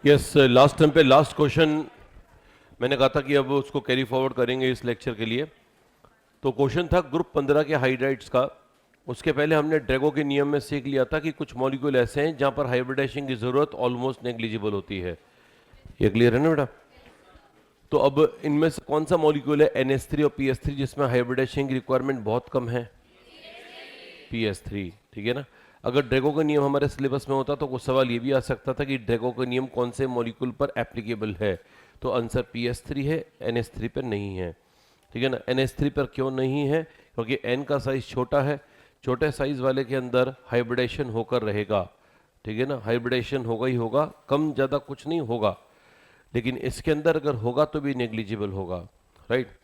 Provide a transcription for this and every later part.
Yes, last time पे last question मैंने कहा था कि अब उसको कैरी फॉरवर्ड करेंगे इस लेक्चर के लिए। तो क्वेश्चन था ग्रुप 15 के हाइड्राइड्स का। उसके पहले हमने ड्रैगो के नियम में सीख लिया था कि कुछ मॉलिक्यूल ऐसे हैं जहां पर हाइब्रिडेशन की जरूरत ऑलमोस्ट नेग्लिजिबल होती है। ये क्लियर है ना बेटा? तो अब इनमें से कौन सा मॉलिक्यूल है NH3 और PS3 जिसमें हाइब्रिडेशन की रिक्वायरमेंट बहुत कम है? PS3, ठीक है ना। अगर ड्रैगो का नियम हमारे सिलेबस में होता तो कुछ सवाल ये भी आ सकता था कि ड्रैगो का नियम कौन से मॉलिक्यूल पर एप्लीकेबल है। तो आंसर PS3 है, NH3 पर नहीं है, ठीक है ना। NH3 पर क्यों नहीं है? क्योंकि N का साइज छोटा है, छोटे साइज वाले के अंदर हाइब्रिडेशन होकर रहेगा, ठीक है ना। हाइब्रिडेशन होगा ही होगा, कम ज़्यादा कुछ नहीं होगा, लेकिन इसके अंदर अगर होगा तो भी नेग्लिजिबल होगा, राइट।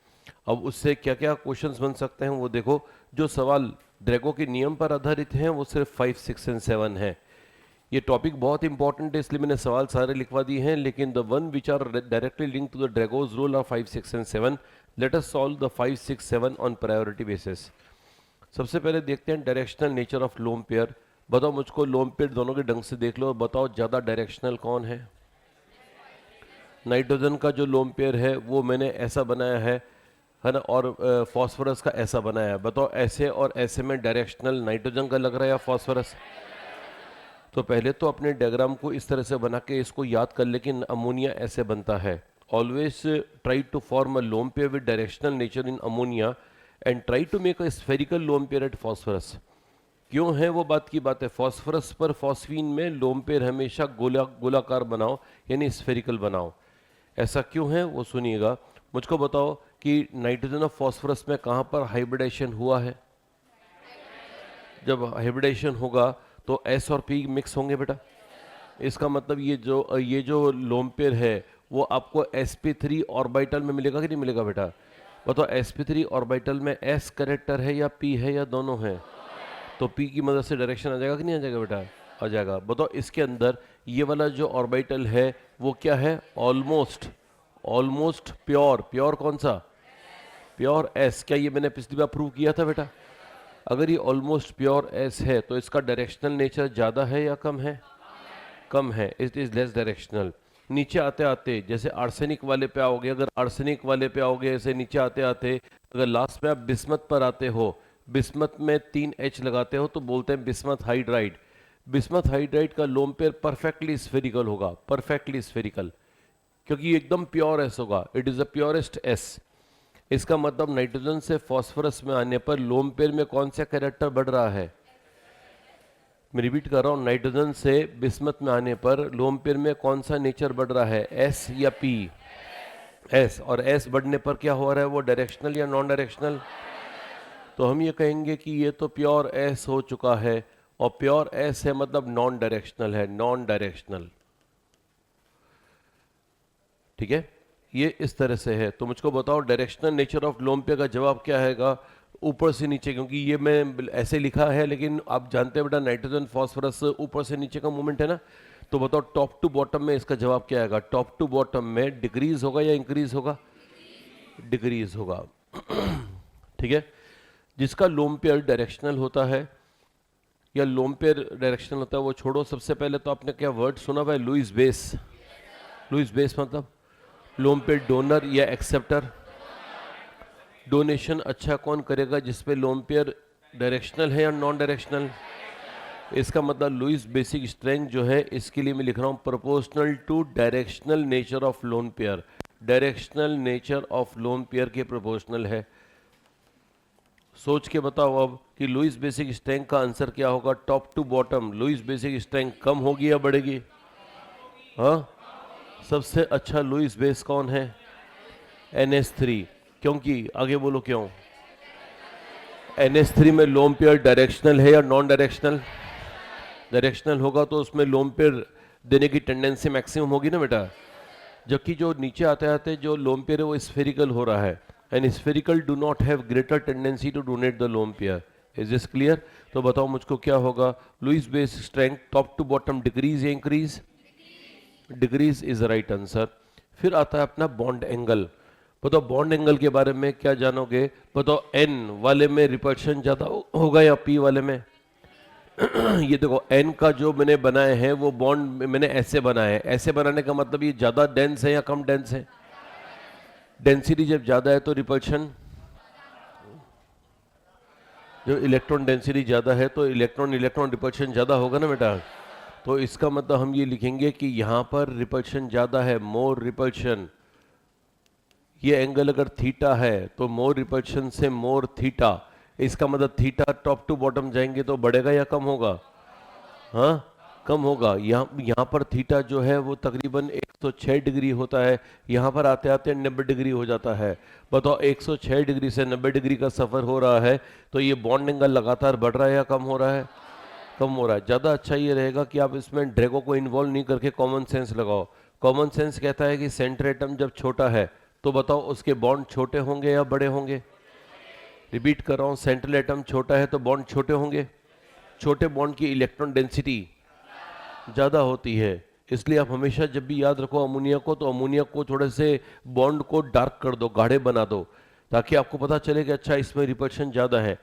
अब उससे क्या क्या क्वेश्चंस बन सकते हैं वो देखो। जो सवाल ड्रैगो के नियम पर आधारित हैं वो सिर्फ 5, 6 एंड 7 है। ये टॉपिक बहुत इंपॉर्टेंट है इसलिए मैंने सवाल सारे लिखवा दिए हैं, लेकिन the one which are directly link to the Drago's rule are 5, 6 and 7। Let us solve the 5, 6, 7 on priority basis. सबसे पहले देखते हैं directional nature of lone pair. बताओ मुझको, लोन पेयर दोनों के ढंग से देख लो, बताओ ज़्यादा डायरेक्शनल कौन है? नाइट्रोजन का जो लोन पेयर है वो मैंने ऐसा बनाया है ना, और फॉस्फोरस का ऐसा बनाया है। बताओ ऐसे और ऐसे में डायरेक्शनल नाइट्रोजन का लग रहा है या फॉस्फोरस? तो पहले तो अपने डायग्राम को इस तरह से बना के इसको याद कर, लेकिन अमोनिया ऐसे बनता है। Always try to form a lone pair with directional nature in ammonia and try to make a spherical lone pair at phosphorus. क्यों है वो बात की बात है। फॉस्फोरस पर फॉस्फीन में लोन पेयर हमेशा गोलाकार बनाओ, यानी स्फेरिकल बनाओ। ऐसा क्यों है वो सुनिएगा। मुझको बताओ कि नाइट्रोजन और फॉस्फोरस में कहाँ पर हाइब्रिडेशन हुआ है? जब हाइब्रिडेशन होगा तो S और P मिक्स होंगे बेटा। इसका मतलब ये जो लोन पेयर है वो आपको sp3 ऑर्बिटल में मिलेगा कि नहीं मिलेगा बेटा? बताओ sp3 ऑर्बिटल में S करेक्टर है या P है या दोनों है? तो P की मदद से डायरेक्शन आ जाएगा कि नहीं आ जाएगा बेटा? आ जाएगा। बताओ इसके अंदर ये वाला जो ऑर्बिटल है वो क्या है? Almost, almost pure. प्योर कौन सा? Pure S। क्या ये मैंने पिछली बार प्रूव किया था बेटा? अगर ये ऑलमोस्ट प्योर S है तो इसका डायरेक्शनल नेचर ज़्यादा है या कम है? कम है, इट इज़ लेस डायरेक्शनल। नीचे आते आते जैसे आर्सेनिक वाले पे आओगे, अगर आर्सेनिक वाले पे आओगे ऐसे नीचे आते आते अगर लास्ट में आप बिस्मत पर आते हो, बिस्मत में 3H लगाते हो तो बोलते हैं बिस्मत हाइड्राइड। बिस्मत हाइड्राइड का लोन पेयर परफेक्टली स्फेरिकल होगा, परफेक्टली स्फेरिकल, क्योंकि ये एकदम प्योर एस होगा। It is the purest S. इसका मतलब नाइट्रोजन से फॉस्फोरस में आने पर लोन पेयर में कौन सा कैरेक्टर बढ़ रहा है? मैं रिपीट कर रहा हूँ, नाइट्रोजन से बिस्मत में आने पर लोन पेयर में कौन सा नेचर बढ़ रहा है? एस या पी? एस। और एस बढ़ने पर क्या हो रहा है? वो डायरेक्शनल या नॉन डायरेक्शनल? तो हम ये कहेंगे कि ये तो प्योर एस हो चुका है, और प्योर एस है मतलब नॉन डायरेक्शनल है, नॉन डायरेक्शनल, ठीक है। ये इस तरह से है। तो मुझको बताओ directional nature of lone pair का जवाब क्या आएगा? ऊपर से नीचे, क्योंकि ये मैं ऐसे लिखा है लेकिन आप जानते हैं बेटा नाइट्रोजन फॉस्फोरस ऊपर से नीचे का मूवमेंट है ना। तो बताओ टॉप टू बॉटम में इसका जवाब क्या आएगा? टॉप टू बॉटम में डिक्रीज होगा या इंक्रीज होगा? डिक्रीज होगा, ठीक है। जिसका लोन पेयर डायरेक्शनल होता है या लोन पेयर डायरेक्शनल होता है वो छोड़ो। सबसे पहले तो आपने क्या वर्ड सुना हुआ है? Lewis base. लुईस बेस मतलब लोन पेयर डोनर या एक्सेप्टर। डोनेशन अच्छा कौन करेगा? जिसपे लोन पेयर डायरेक्शनल है या नॉन डायरेक्शनल? इसका मतलब लुईस बेसिक स्ट्रेंथ जो है इसके लिए मैं लिख रहा हूं proportional to directional nature of lone pair. Directional nature of lone pair के प्रोपोर्शनल है। सोच के बताओ अब कि लुईस बेसिक स्ट्रेंथ का आंसर क्या होगा? Top to bottom Lewis basic strength कम होगी या बढ़ेगी? हाँ, सबसे अच्छा लुईस बेस कौन है? NH3। क्योंकि आगे बोलो क्यों? NH3 में लोन पेयर डायरेक्शनल है या नॉन डायरेक्शनल? डायरेक्शनल होगा तो उसमें लोन पेयर देने की टेंडेंसी मैक्सिमम होगी ना बेटा। जबकि जो नीचे आते आते जो लोन पेयर है वो स्फेरिकल हो रहा है, and spherical do not have greater tendency to donate the lone pair. Is this clear? तो बताओ मुझको क्या होगा? Lewis base strength top to bottom decrease या increase? Decrease is the right answer. फिर आता है अपना बॉन्ड एंगल। बताओ बॉन्ड एंगल के बारे में क्या जानोगे? बताओ N वाले में रिपल्शन ज्यादा होगा या P वाले में? ये देखो n का जो मैंने बनाए हैं वो बॉन्ड मैंने ऐसे बनाए हैं। ऐसे बनाने का मतलब ये ज़्यादा डेंस है या कम डेंस है? डेंसिटी जब ज़्यादा है तो रिपल्शन, जो इलेक्ट्रॉन डेंसिटी ज़्यादा है तो इलेक्ट्रॉन इलेक्ट्रॉन रिपल्शन ज़्यादा होगा ना बेटा। तो इसका मतलब हम ये लिखेंगे कि यहाँ पर रिपल्शन ज़्यादा है, मोर रिपल्शन। ये एंगल अगर थीटा है तो मोर रिपल्शन से मोर थीटा, इसका मतलब थीटा टॉप टू बॉटम जाएंगे तो बढ़ेगा या कम होगा? हाँ, कम होगा। यहाँ पर थीटा जो है वो तकरीबन 106 डिग्री होता है, यहाँ पर आते आते 90 डिग्री हो जाता है। बताओ 106 डिग्री से 90 डिग्री का सफ़र हो रहा है तो ये बॉन्ड एंगल लगातार बढ़ रहा है या कम हो रहा है? कम हो रहा है। ज़्यादा अच्छा ये रहेगा कि आप इसमें ड्रैगो को इन्वॉल्व नहीं करके कॉमन सेंस लगाओ। कॉमन सेंस कहता है कि सेंटर एटम जब छोटा है तो बताओ उसके बॉन्ड छोटे होंगे या बड़े होंगे? रिपीट कर रहा हूँ, सेंट्रल एटम छोटा है तो बॉन्ड छोटे होंगे। छोटे बॉन्ड की इलेक्ट्रॉन डेंसिटी ज़्यादा होती है, इसलिए आप हमेशा जब भी याद रखो अमोनिया को, तो अमोनिया को थोड़े से बॉन्ड को डार्क कर दो, गाढ़े बना दो, ताकि आपको पता चले कि अच्छा इसमें रिपल्शन ज़्यादा है।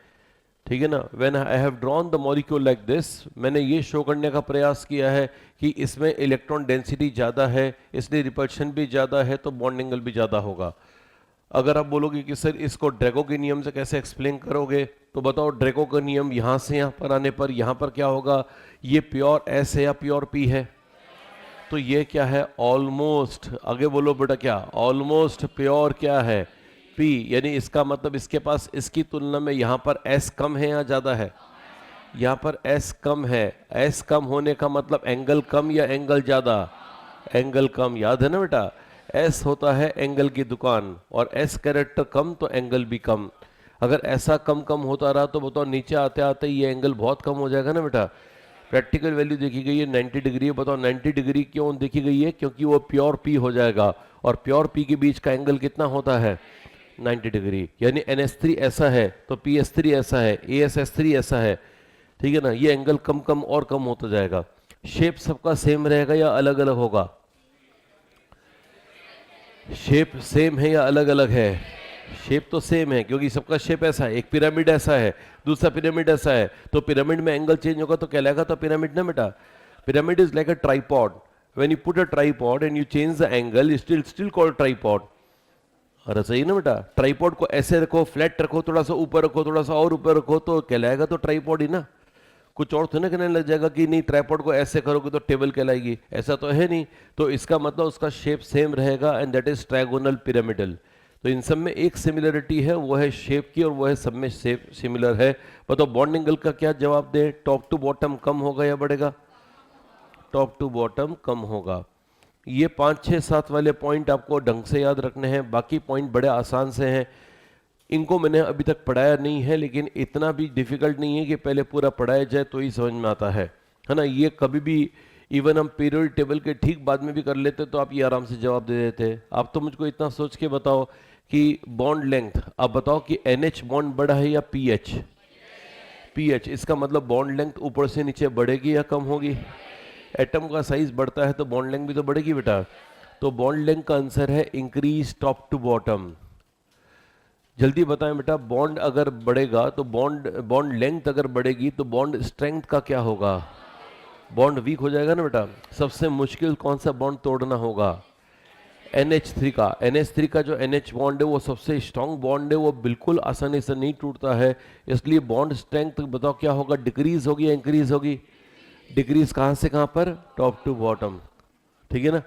ठीक है ना। When I have drawn the molecule like this, मैंने ये शो करने का प्रयास किया है कि इसमें इलेक्ट्रॉन डेंसिटी ज़्यादा है इसलिए रिपल्शन भी ज़्यादा है तो बॉन्ड एंगल भी ज़्यादा होगा। अगर आप बोलोगे कि सर इसको ड्रैगो के नियम से कैसे एक्सप्लेन करोगे, तो बताओ ड्रैगो का नियम यहाँ से यहाँ पर आने पर यहाँ पर क्या होगा? ये प्योर एस है या प्योर पी है? तो ये क्या है? ऑलमोस्ट, आगे बोलो बेटा, क्या ऑलमोस्ट प्योर क्या है? पी। यानी इसका मतलब इसके पास इसकी तुलना में यहाँ पर एस कम है या ज़्यादा है? यहाँ पर एस कम है। एस कम होने का मतलब एंगल कम या एंगल ज़्यादा? एंगल कम। याद है ना बेटा, एस होता है एंगल की दुकान, और एस कैरेक्टर कम तो एंगल भी कम। अगर ऐसा कम कम होता रहा तो बताओ नीचे आते आते ये एंगल बहुत कम हो जाएगा ना बेटा। प्रैक्टिकल वैल्यू देखी गई है 90 डिग्री है। बताओ 90 डिग्री क्यों देखी गई है? क्योंकि वो प्योर पी हो जाएगा, और प्योर पी के बीच का एंगल कितना होता है? 90 डिग्री। यानी NH3 ऐसा है तो PS3 ऐसा है, ASS3 ऐसा है। ठीक है ना। ये एंगल कम कम और कम होता जाएगा। शेप सबका सेम रहेगा या अलग अलग होगा? शेप सेम है या अलग अलग है? शेप तो सेम है, क्योंकि सबका शेप ऐसा है। एक पिरामिड ऐसा है, दूसरा पिरामिड ऐसा है, तो पिरामिड में एंगल चेंज होगा तो कहलाएगा तो पिरामिड ना बेटा। Pyramid is like a tripod. When you put a tripod and you change the angle, still called tripod. अरे सही ना बेटा। ट्राइपॉड को ऐसे रखो, फ्लैट रखो, थोड़ा सा ऊपर रखो, थोड़ा सा और ऊपर रखो, तो कहलाएगा तो ट्राइपॉड ही ना। कुछ और तो ना कहने लग जाएगा कि नहीं ट्राइपॉड को ऐसे करोगे तो टेबल कहलाएगी, ऐसा तो है नहीं। तो इसका मतलब उसका शेप सेम रहेगा, and that is trigonal pyramidal. तो इन सब में एक सिमिलरिटी है, वो है शेप की, और वो है सब में शेप सिमिलर है। बताओ बॉन्ड एंगल का क्या जवाब दे? टॉप टू बॉटम कम होगा या बढ़ेगा? टॉप टू बॉटम कम होगा। ये 5 6 7 वाले पॉइंट आपको ढंग से याद रखने हैं। बाकी पॉइंट बड़े आसान से हैं, इनको मैंने अभी तक पढ़ाया नहीं है, लेकिन इतना भी डिफिकल्ट नहीं है कि पहले पूरा पढ़ाया जाए तो ही समझ में आता है ना। ये कभी भी इवन हम पीरियड टेबल के ठीक बाद में भी कर लेते तो आप ये आराम से जवाब दे देते। आप तो मुझको इतना सोच के बताओ कि बॉन्ड लेंथ, आप बताओ कि NH बॉन्ड बड़ा है या PH? PH। इसका मतलब बॉन्ड लेंथ ऊपर से नीचे बढ़ेगी या कम होगी? एटम का साइज बढ़ता है तो बॉन्ड लेंथ भी तो बढ़ेगी बेटा। तो बॉन्ड लेंथ का आंसर है इंक्रीज टॉप टू बॉटम। जल्दी बताएं बेटा, बॉन्ड अगर बढ़ेगा तो बॉन्ड लेंथ अगर बढ़ेगी तो बॉन्ड स्ट्रेंथ का क्या होगा? बॉन्ड वीक हो जाएगा ना बेटा। सबसे मुश्किल कौन सा बॉन्ड तोड़ना होगा? NH3 का। NH3 का जो NH बॉन्ड है वो सबसे स्ट्रॉन्ग बॉन्ड है, वो बिल्कुल आसानी से नहीं टूटता है। इसलिए बॉन्ड स्ट्रेंथ बताओ क्या होगा? डिक्रीज होगी या इंक्रीज होगी? डिक्रीज कहाँ से कहाँ पर? Top to bottom. ठीक है ना।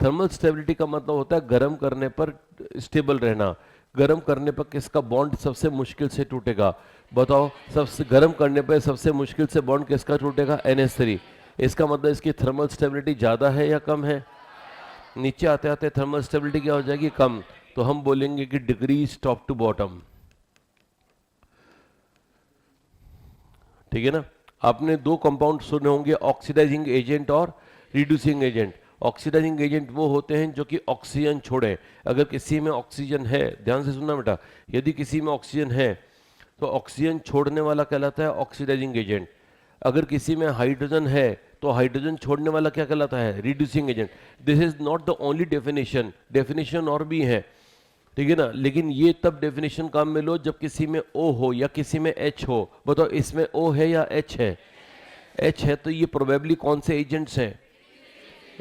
थर्मल स्टेबिलिटी का मतलब होता है गर्म करने पर स्टेबल रहना। गर्म करने पर किसका बॉन्ड सबसे मुश्किल से टूटेगा? बताओ, सबसे गर्म करने पर सबसे मुश्किल से बॉन्ड किसका टूटेगा? NH3। इसका मतलब इसकी थर्मल स्टेबिलिटी ज़्यादा है या कम है? नीचे आते आते थर्मल स्टेबिलिटी क्या हो जाएगी? कम। तो हम बोलेंगे कि डिक्रीज टॉप टू बॉटम। ठीक है ना। आपने 2 कंपाउंड सुने होंगे, ऑक्सीडाइजिंग एजेंट और रिड्यूसिंग एजेंट। ऑक्सीडाइजिंग एजेंट वो होते हैं जो कि ऑक्सीजन छोड़े। अगर किसी में ऑक्सीजन है, ध्यान से सुनना बेटा, यदि किसी में ऑक्सीजन है तो ऑक्सीजन छोड़ने वाला कहलाता है ऑक्सीडाइजिंग एजेंट। अगर किसी में हाइड्रोजन है तो हाइड्रोजन छोड़ने वाला क्या कहलाता है? Reducing agent. This is not the only definition, definition और भी है। ठीक है ना। लेकिन ये तब डेफिनेशन काम में लो जब किसी में O हो या किसी में H हो। बताओ इसमें O है या H है? H है तो ये प्रोबेबली कौन से एजेंट्स हैं?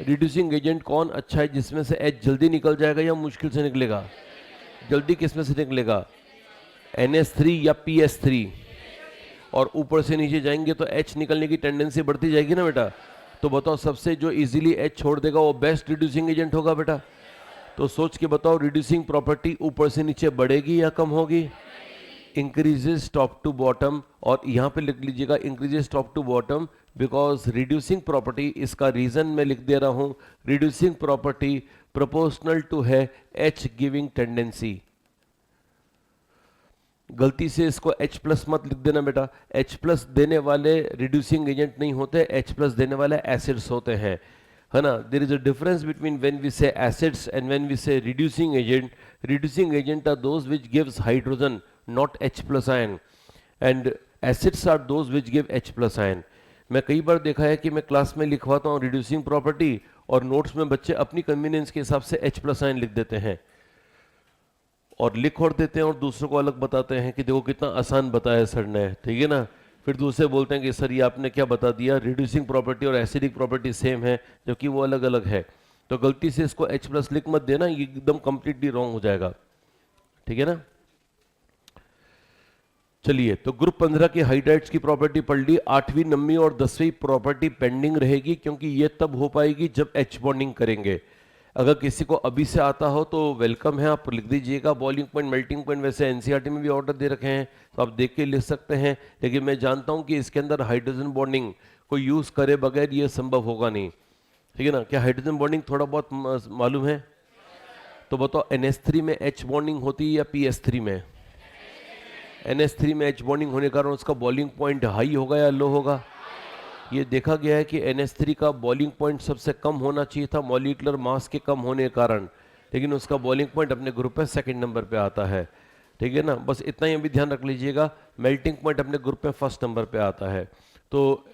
रिड्यूसिंग एजेंट कौन अच्छा है जिसमें से H जल्दी निकल जाएगा या मुश्किल से निकलेगा? जल्दी किसमें से निकलेगा? NH3 या PS3? और ऊपर से नीचे जाएंगे तो H निकलने की टेंडेंसी बढ़ती जाएगी ना बेटा। तो बताओ सबसे जो इजीली H छोड़ देगा वो बेस्ट रिड्यूसिंग एजेंट होगा बेटा। तो सोच के बताओ रिड्यूसिंग प्रॉपर्टी ऊपर से नीचे बढ़ेगी या कम होगी? इंक्रीजेस टॉप टू बॉटम, और यहाँ पे लिख लीजिएगा increases top to bottom because reducing property, इसका रीजन मैं लिख दे रहा हूँ, रिड्यूसिंग प्रॉपर्टी प्रोपोर्शनल टू है H गिविंग टेंडेंसी। गलती से इसको H प्लस मत लिख देना बेटा, H प्लस देने वाले रिड्यूसिंग एजेंट नहीं होते, H प्लस देने वाले एसिड्स होते हैं, है ना। There is a difference between when we say acids and when we say reducing agent. Reducing agent are those which gives hydrogen not H plus ion, and acids are those which give H plus ion. मैं कई बार देखा है कि मैं class में लिखवाता हूँ reducing property और notes में बच्चे अपनी कन्वीनियंस के हिसाब से H प्लस आयन लिख देते हैं और लिख और देते हैं और दूसरों को अलग बताते हैं कि देखो कितना आसान बताया सर ने, ठीक है ना। फिर दूसरे बोलते हैं कि सर ये आपने क्या बता दिया, रिड्यूसिंग प्रॉपर्टी और एसिडिक प्रॉपर्टी सेम है जबकि वो अलग अलग है। तो गलती से इसको H प्लस लिख मत देना, ये एकदम कंप्लीटली रॉन्ग हो जाएगा, ठीक है ना। चलिए, तो ग्रुप 15 के हाइड्राइड्स की प्रॉपर्टी पढ़ ली। 8वीं 9वीं और 10वीं प्रॉपर्टी पेंडिंग रहेगी क्योंकि ये तब हो पाएगी जब H बॉन्डिंग करेंगे। अगर किसी को अभी से आता हो तो वेलकम है, आप लिख दीजिएगा। बॉइलिंग पॉइंट, मेल्टिंग पॉइंट वैसे एनसीईआरटी में भी ऑर्डर दे रखे हैं तो आप देख के लिख सकते हैं, लेकिन मैं जानता हूं कि इसके अंदर हाइड्रोजन बॉन्डिंग को यूज करे बगैर ये संभव होगा नहीं, ठीक है ना। क्या हाइड्रोजन बॉन्डिंग थोड़ा बहुत मालूम है? तो बताओ NH3 में H बॉन्डिंग होती है या PS3 में? NH3 में H बॉन्डिंग होने के कारण उसका बॉइलिंग पॉइंट हाई होगा या लो होगा? ये देखा गया है कि NH3 का बॉइलिंग पॉइंट सबसे कम होना चाहिए था मॉलिक्यूलर मास के कम होने के कारण, लेकिन उसका बॉइलिंग पॉइंट अपने ग्रुप में सेकंड नंबर पे आता है, ठीक है ना। बस इतना ही अभी ध्यान रख लीजिएगा। मेल्टिंग पॉइंट अपने ग्रुप में फर्स्ट नंबर पे आता है। तो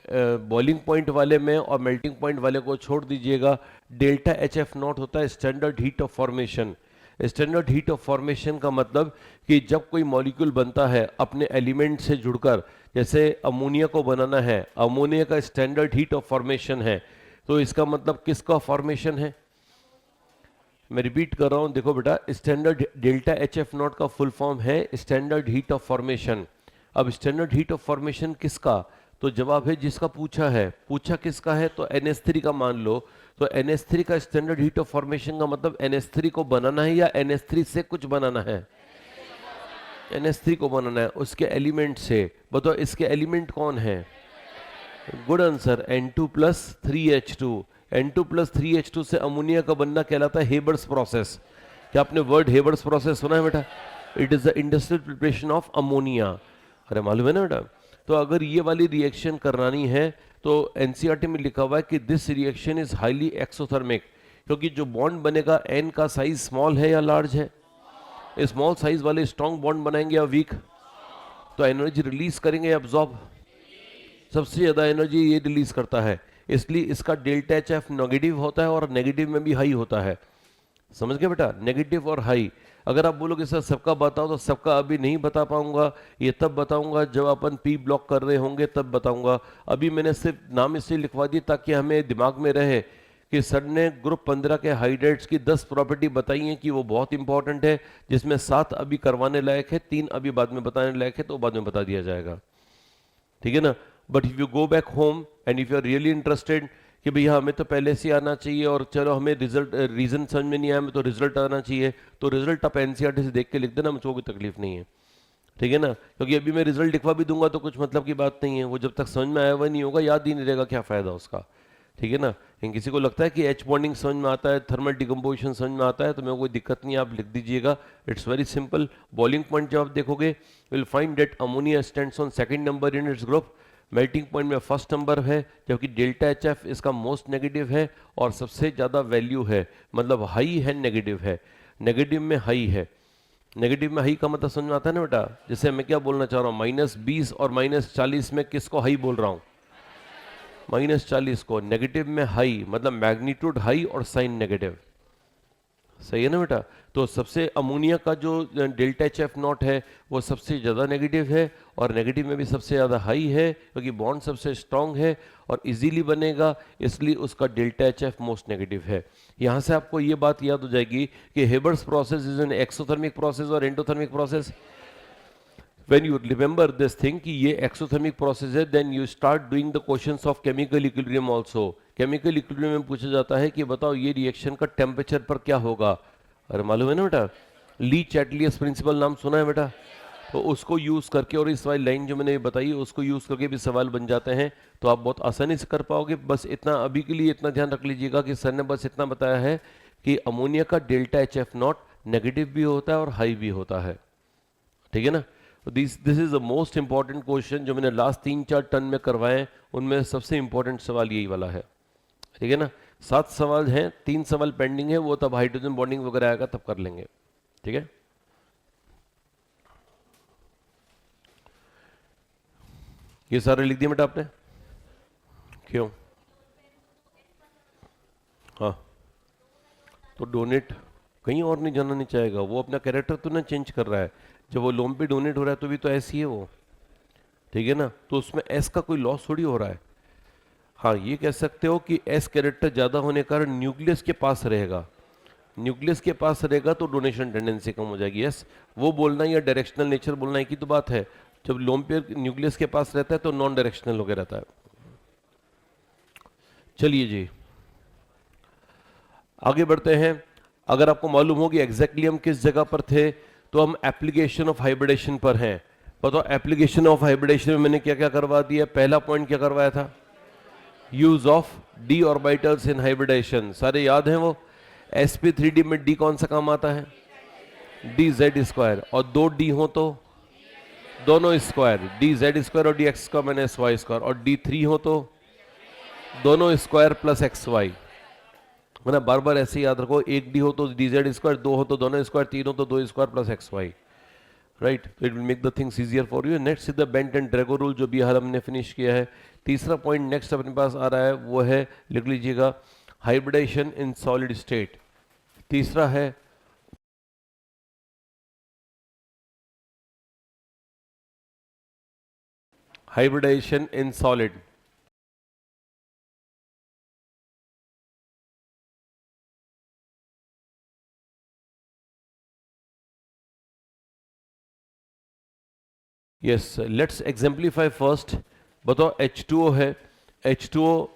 बॉइलिंग पॉइंट वाले में और मेल्टिंग पॉइंट वाले को छोड़ दीजिएगा। डेल्टा HF नॉट होता है standard heat of formation. Standard heat of formation का मतलब कि जब कोई मॉलिक्यूल बनता है अपने एलिमेंट से जुड़कर, जैसे अमोनिया को बनाना है, अमोनिया का स्टैंडर्ड हीट ऑफ फॉर्मेशन है, तो इसका मतलब किसका फॉर्मेशन है? मैं रिपीट कर रहा हूं, देखो बेटा, स्टैंडर्ड डेल्टा HF नॉट का फुल फॉर्म है स्टैंडर्ड हीट ऑफ फॉर्मेशन। अब स्टैंडर्ड हीट ऑफ फॉर्मेशन किसका? तो जवाब है जिसका पूछा है। पूछा किसका है? तो NH3 का मान लो। तो NH3 का स्टैंडर्ड हीट ऑफ फॉर्मेशन का मतलब NH3 को बनाना है या NH3 से कुछ बनाना है? NH3 को बनाना है उसके एलिमेंट से। बताओ इसके एलिमेंट कौन है? Good answer, N2 plus 3H2। N2 plus 3H2 से अमोनिया का बनना कहलाता है हेबर्स प्रोसेस। क्या आपने वर्ड हेबर्स प्रोसेस सुना है बेटा? It is the industrial preparation of ammonia. अरे मालूम है ना बेटा। तो अगर ये वाली रिएक्शन करानी है तो एनसीईआरटी में लिखा हुआ है कि this reaction is highly exothermic, क्योंकि जो बॉन्ड बनेगा N का साइज स्मॉल है या लार्ज है? स्मॉल साइज वाले स्ट्रॉन्ग बॉन्ड बनाएंगे या वीक? तो एनर्जी रिलीज करेंगे या एब्जॉर्ब? सबसे ज्यादा एनर्जी ये रिलीज करता है, इसलिए इसका डेल्टा HF नेगेटिव होता है और नेगेटिव में भी हाई होता है। समझ गए बेटा, नेगेटिव और हाई। अगर आप बोलोगे सर सबका बताओ, तो सबका अभी नहीं बता पाऊंगा, ये तब बताऊंगा जब अपन P ब्लॉक कर रहे होंगे तब बताऊंगा। अभी मैंने सिर्फ नाम इसलिए लिखवा दिया ताकि हमें दिमाग में रहे कि सर ने ग्रुप 15 के हाइड्राइड्स की 10 प्रॉपर्टी बताई हैं कि वो बहुत इंपॉर्टेंट है, जिसमें 7 अभी करवाने लायक है, 3 अभी बाद में बताने लायक है, तो बाद में बता दिया जाएगा, ठीक है ना। But if you go back home and if you are really interested कि भैया हमें तो पहले से आना चाहिए और चलो हमें रिजल्ट रीजन समझ में नहीं आया, हमें तो रिजल्ट आना चाहिए, तो रिजल्ट आप एनसीईआरटी से देख के लिख देना, मुझको कोई तकलीफ नहीं है, ठीक है ना। क्योंकि अभी मैं रिजल्ट लिखवा भी दूंगा तो कुछ मतलब की बात नहीं है, वो जब तक समझ में आया हुआ नहीं होगा, याद ही नहीं रहेगा, क्या फायदा उसका, ठीक है ना। लेकिन किसी को लगता है कि H बॉन्डिंग समझ में आता है, थर्मल डिकम्पोजिशन समझ में आता है, तो मेरे को कोई दिक्कत नहीं है, आप लिख दीजिएगा। It's very simple. Boiling point जब आप देखोगे will find that ammonia stands on second number in its group. Melting point में फर्स्ट नंबर है, जबकि डेल्टा HF इसका मोस्ट नेगेटिव है और सबसे ज़्यादा वैल्यू है, मतलब हाई है, नेगेटिव है, नेगेटिव में हाई है। नेगेटिव में हाई का मतलब समझ में आता है ना बेटा। जैसे मैं क्या बोलना चाह रहा हूँ, -20 और -40 में किसको हाई बोल रहा हूँ? -40 को। नेगेटिव में हाई मतलब मैग्नीट्यूड हाई और साइन नेगेटिव, सही है ना बेटा। तो सबसे अमोनिया का जो डेल्टा एच एफ नॉट है वो सबसे ज़्यादा नेगेटिव है, और नेगेटिव में भी सबसे ज़्यादा हाई है क्योंकि बॉन्ड सबसे स्ट्रांग है और इजीली बनेगा, इसलिए उसका delta H F most negative है। यहाँ से आपको ये बात याद हो जाएगी कि Haber's process is an exothermic process और endothermic process. when you remember this thing कि ये exothermic process है, then you start doing the questions of chemical equilibrium also। chemical equilibrium में पूछा जाता है कि बताओ ये रिएक्शन का टेम्परेचर पर क्या होगा। अरे मालूम है ना बेटा, ली चैटलियस प्रिंसिपल नाम सुना है बेटा। तो उसको यूज करके और इस वाली लाइन जो मैंने बताई उसको यूज करके भी सवाल बन जाते हैं, तो आप बहुत आसानी से कर पाओगे। बस इतना अभी के लिए इतना ध्यान रख लीजिएगा कि सर ने बस इतना बताया है कि अमोनिया का delta H F not negative भी होता है और हाई भी होता है, ठीक है ना। This is the most important question जो मैंने लास्ट 3-4 टर्न में करवाए, उनमें सबसे इंपॉर्टेंट सवाल यही वाला है, ठीक है ना। 7 सवाल हैं, 3 सवाल पेंडिंग है, वो तब हाइड्रोजन बॉन्डिंग वगैरह आएगा तब कर लेंगे, ठीक है। ये सारे लिख दिए बेटा आपने, क्यों? हाँ, तो डोनेट कहीं और नहीं जाना नहीं चाहेगा, वो अपना कैरेक्टर तो ना चेंज कर रहा है। जब वो लोन पे डोनेट हो रहा है तो भी तो ऐसी है वो, ठीक है ना। तो उसमें एस का कोई लॉस थोड़ी हो रहा है। हाँ, ये कह सकते हो कि एस कैरेक्टर ज़्यादा होने के कारण न्यूक्लियस के पास रहेगा, न्यूक्लियस के पास रहेगा तो डोनेशन टेंडेंसी कम हो जाएगी। यस, वो बोलना या डायरेक्शनल नेचर बोलना एक ही तो बात है। जब लोन पेयर न्यूक्लियस के पास रहता है तो नॉन डायरेक्शनल हो गया रहता है। चलिए जी आगे बढ़ते हैं। अगर आपको मालूम हो कि एग्जैक्टली हम किस जगह पर थे, तो हम एप्लीकेशन ऑफ हाइब्रिडेशन पर हैं। बताओ एप्लीकेशन ऑफ हाइब्रिडेशन में मैंने क्या क्या करवा दिया। पहला पॉइंट क्या करवाया था, use of d orbitals in hybridisation, सारे याद हैं वो। sp3d में डी कौन सा काम आता है, डी जेड स्क्वायर, और 2 डी हो तो दोनों स्क्वायर, डी जेड स्क्वायर और डी एक्स स्क्वायर मैंने एस वाई स्क्वायर, और d3 हो तो दोनों स्क्वायर प्लस एक्स वाई, है ना। बार बार ऐसे याद रखो, 1 डी हो तो डी जेड स्क्वायर, 2 हो तो दोनों स्क्वायर, 3 हो तो 2 square plus X Y, right. It will make the things easier for you. Next is the bent and Drago rule, जो भी हाल हमने फिनिश किया है। तीसरा पॉइंट नेक्स्ट अपने पास आ रहा है, वो है, लिख लीजिएगा, हाइब्रिडेशन इन सॉलिड स्टेट। तीसरा है hybridisation in solid. Yes, let's exemplify first. बताओ H2O है, H2O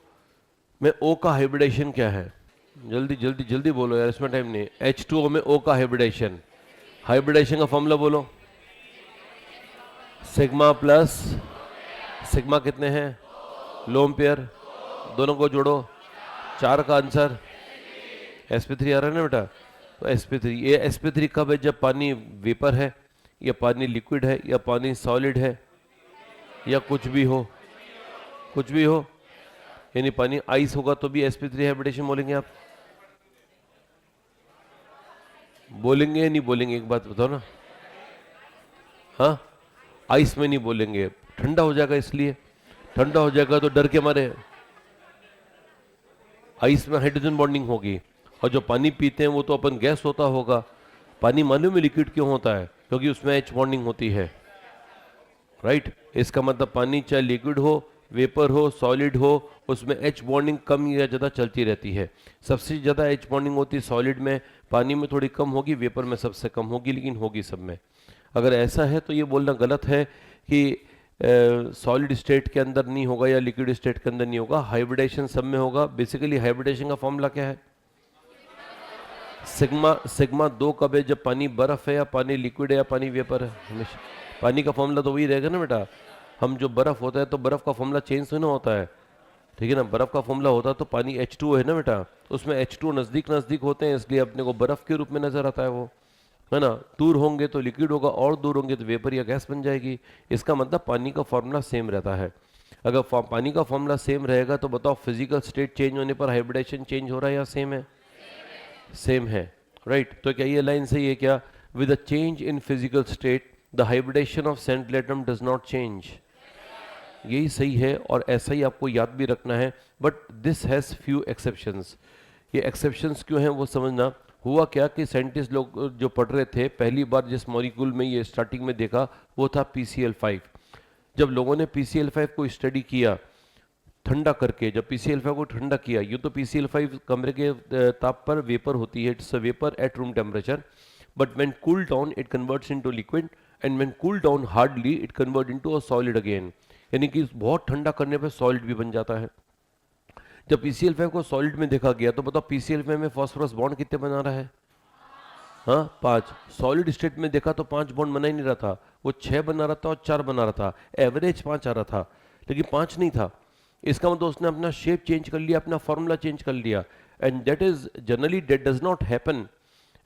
में O का हाइब्रिडेशन क्या है, जल्दी जल्दी जल्दी बोलो यार, इसमें टाइम नहीं। H2O में O का हाइब्रिडेशन, हाइब्रिडेशन का फॉर्मूला बोलो, सिग्मा प्लस सिग्मा कितने हैं, लोन पेयर, दोनों को जोड़ो, 4 का आंसर sp3 आ रहा है ना बेटा। तो sp3, ये sp3 कब है, जब पानी वेपर है, या पानी लिक्विड है, या पानी सॉलिड है, या कुछ भी हो, कुछ भी हो, यानी पानी आइस होगा तो भी sp3 हाइब्रिडेशन बोलेंगे आप, बोलेंगे या नहीं बोलेंगे, एक बात बताओ ना। हाँ, आइस में नहीं बोलेंगे, ठंडा हो जाएगा, इसलिए ठंडा हो जाएगा तो डर के मारे आइस में हाइड्रोजन बॉन्डिंग होगी, और जो पानी पीते हैं वो तो अपन गैस होता होगा। पानी मालूम में लिक्विड क्यों होता है, क्योंकि उसमें एच बॉन्डिंग होती है, राइट। इसका मतलब पानी चाहे लिक्विड हो, वेपर हो, सॉलिड हो, उसमें एच बॉन्डिंग कम या ज़्यादा चलती रहती है। सबसे ज़्यादा एच बॉन्डिंग होती है सॉलिड में, पानी में थोड़ी कम होगी, वेपर में सबसे कम होगी, लेकिन होगी सब में। अगर ऐसा है तो ये बोलना गलत है कि सॉलिड स्टेट के अंदर नहीं होगा या लिक्विड स्टेट के अंदर नहीं होगा, हाइब्रिडेशन सब में होगा। बेसिकली हाइब्रिडेशन का फॉर्मूला क्या है, सिग्मा। सिग्मा 2 कब है, जब पानी बर्फ है, या पानी लिक्विड है, या पानी वेपर है। हमेशा पानी का फॉर्मूला तो वही रहेगा ना बेटा। हम जो बर्फ होता है तो बर्फ का फॉर्मूला चेंज तो ना होता है, ठीक है ना। बर्फ का फॉर्मूला होता तो पानी H2O है ना बेटा, उसमें H2O नज़दीक नज़दीक होते हैं, इसलिए अपने को बर्फ के रूप में नजर आता है वो, है ना। दूर होंगे तो लिक्विड होगा, और दूर होंगे तो वेपर या गैस बन जाएगी। इसका मतलब पानी का फॉर्मूला सेम रहता है। अगर पानी का फॉर्मूला सेम रहेगा तो बताओ फिजिकल स्टेट चेंज होने पर हाइब्रिडेशन चेंज हो रहा है या सेम है, सेम है, राइट। तो क्या ये लाइन सही है क्या, with a change in physical state the hybridisation of central atom does not change, यही सही है और ऐसा ही आपको याद भी रखना है। But this has few exceptions. ये एक्सेप्शंस क्यों हैं वो समझना। हुआ क्या कि साइंटिस्ट लोग जो पढ़ रहे थे, पहली बार जिस मॉलिक्यूल में ये स्टार्टिंग में देखा वो था PCl5। जब लोगों ने PCl5 को स्टडी किया ठंडा करके, जब PCl5 को ठंडा किया, यूँ तो PCl5 कमरे के ताप पर वेपर होती है, it's a vapour at room temperature, but when cool down it converts into liquid, and when cool down hardly it convert into a solid again, यानी कि बहुत ठंडा करने पर सॉलिड भी बन जाता है। जब PCl5 को सॉलिड में देखा गया तो बताओ PCl5 में फास्फोरस बॉन्ड कितने बना रहा है? हाँ, 5। सॉलिड स्टेट में देखा तो 5 बॉन्ड बना ही नहीं रहा था, वो 6 बना रहा था और 4 बना रहा था, एवरेज 5 आ रहा था, लेकिन 5 नहीं था। इसका मतलब उसने अपना शेप चेंज कर लिया, अपना फॉर्मूला चेंज कर लिया, and that is generally that does not happen,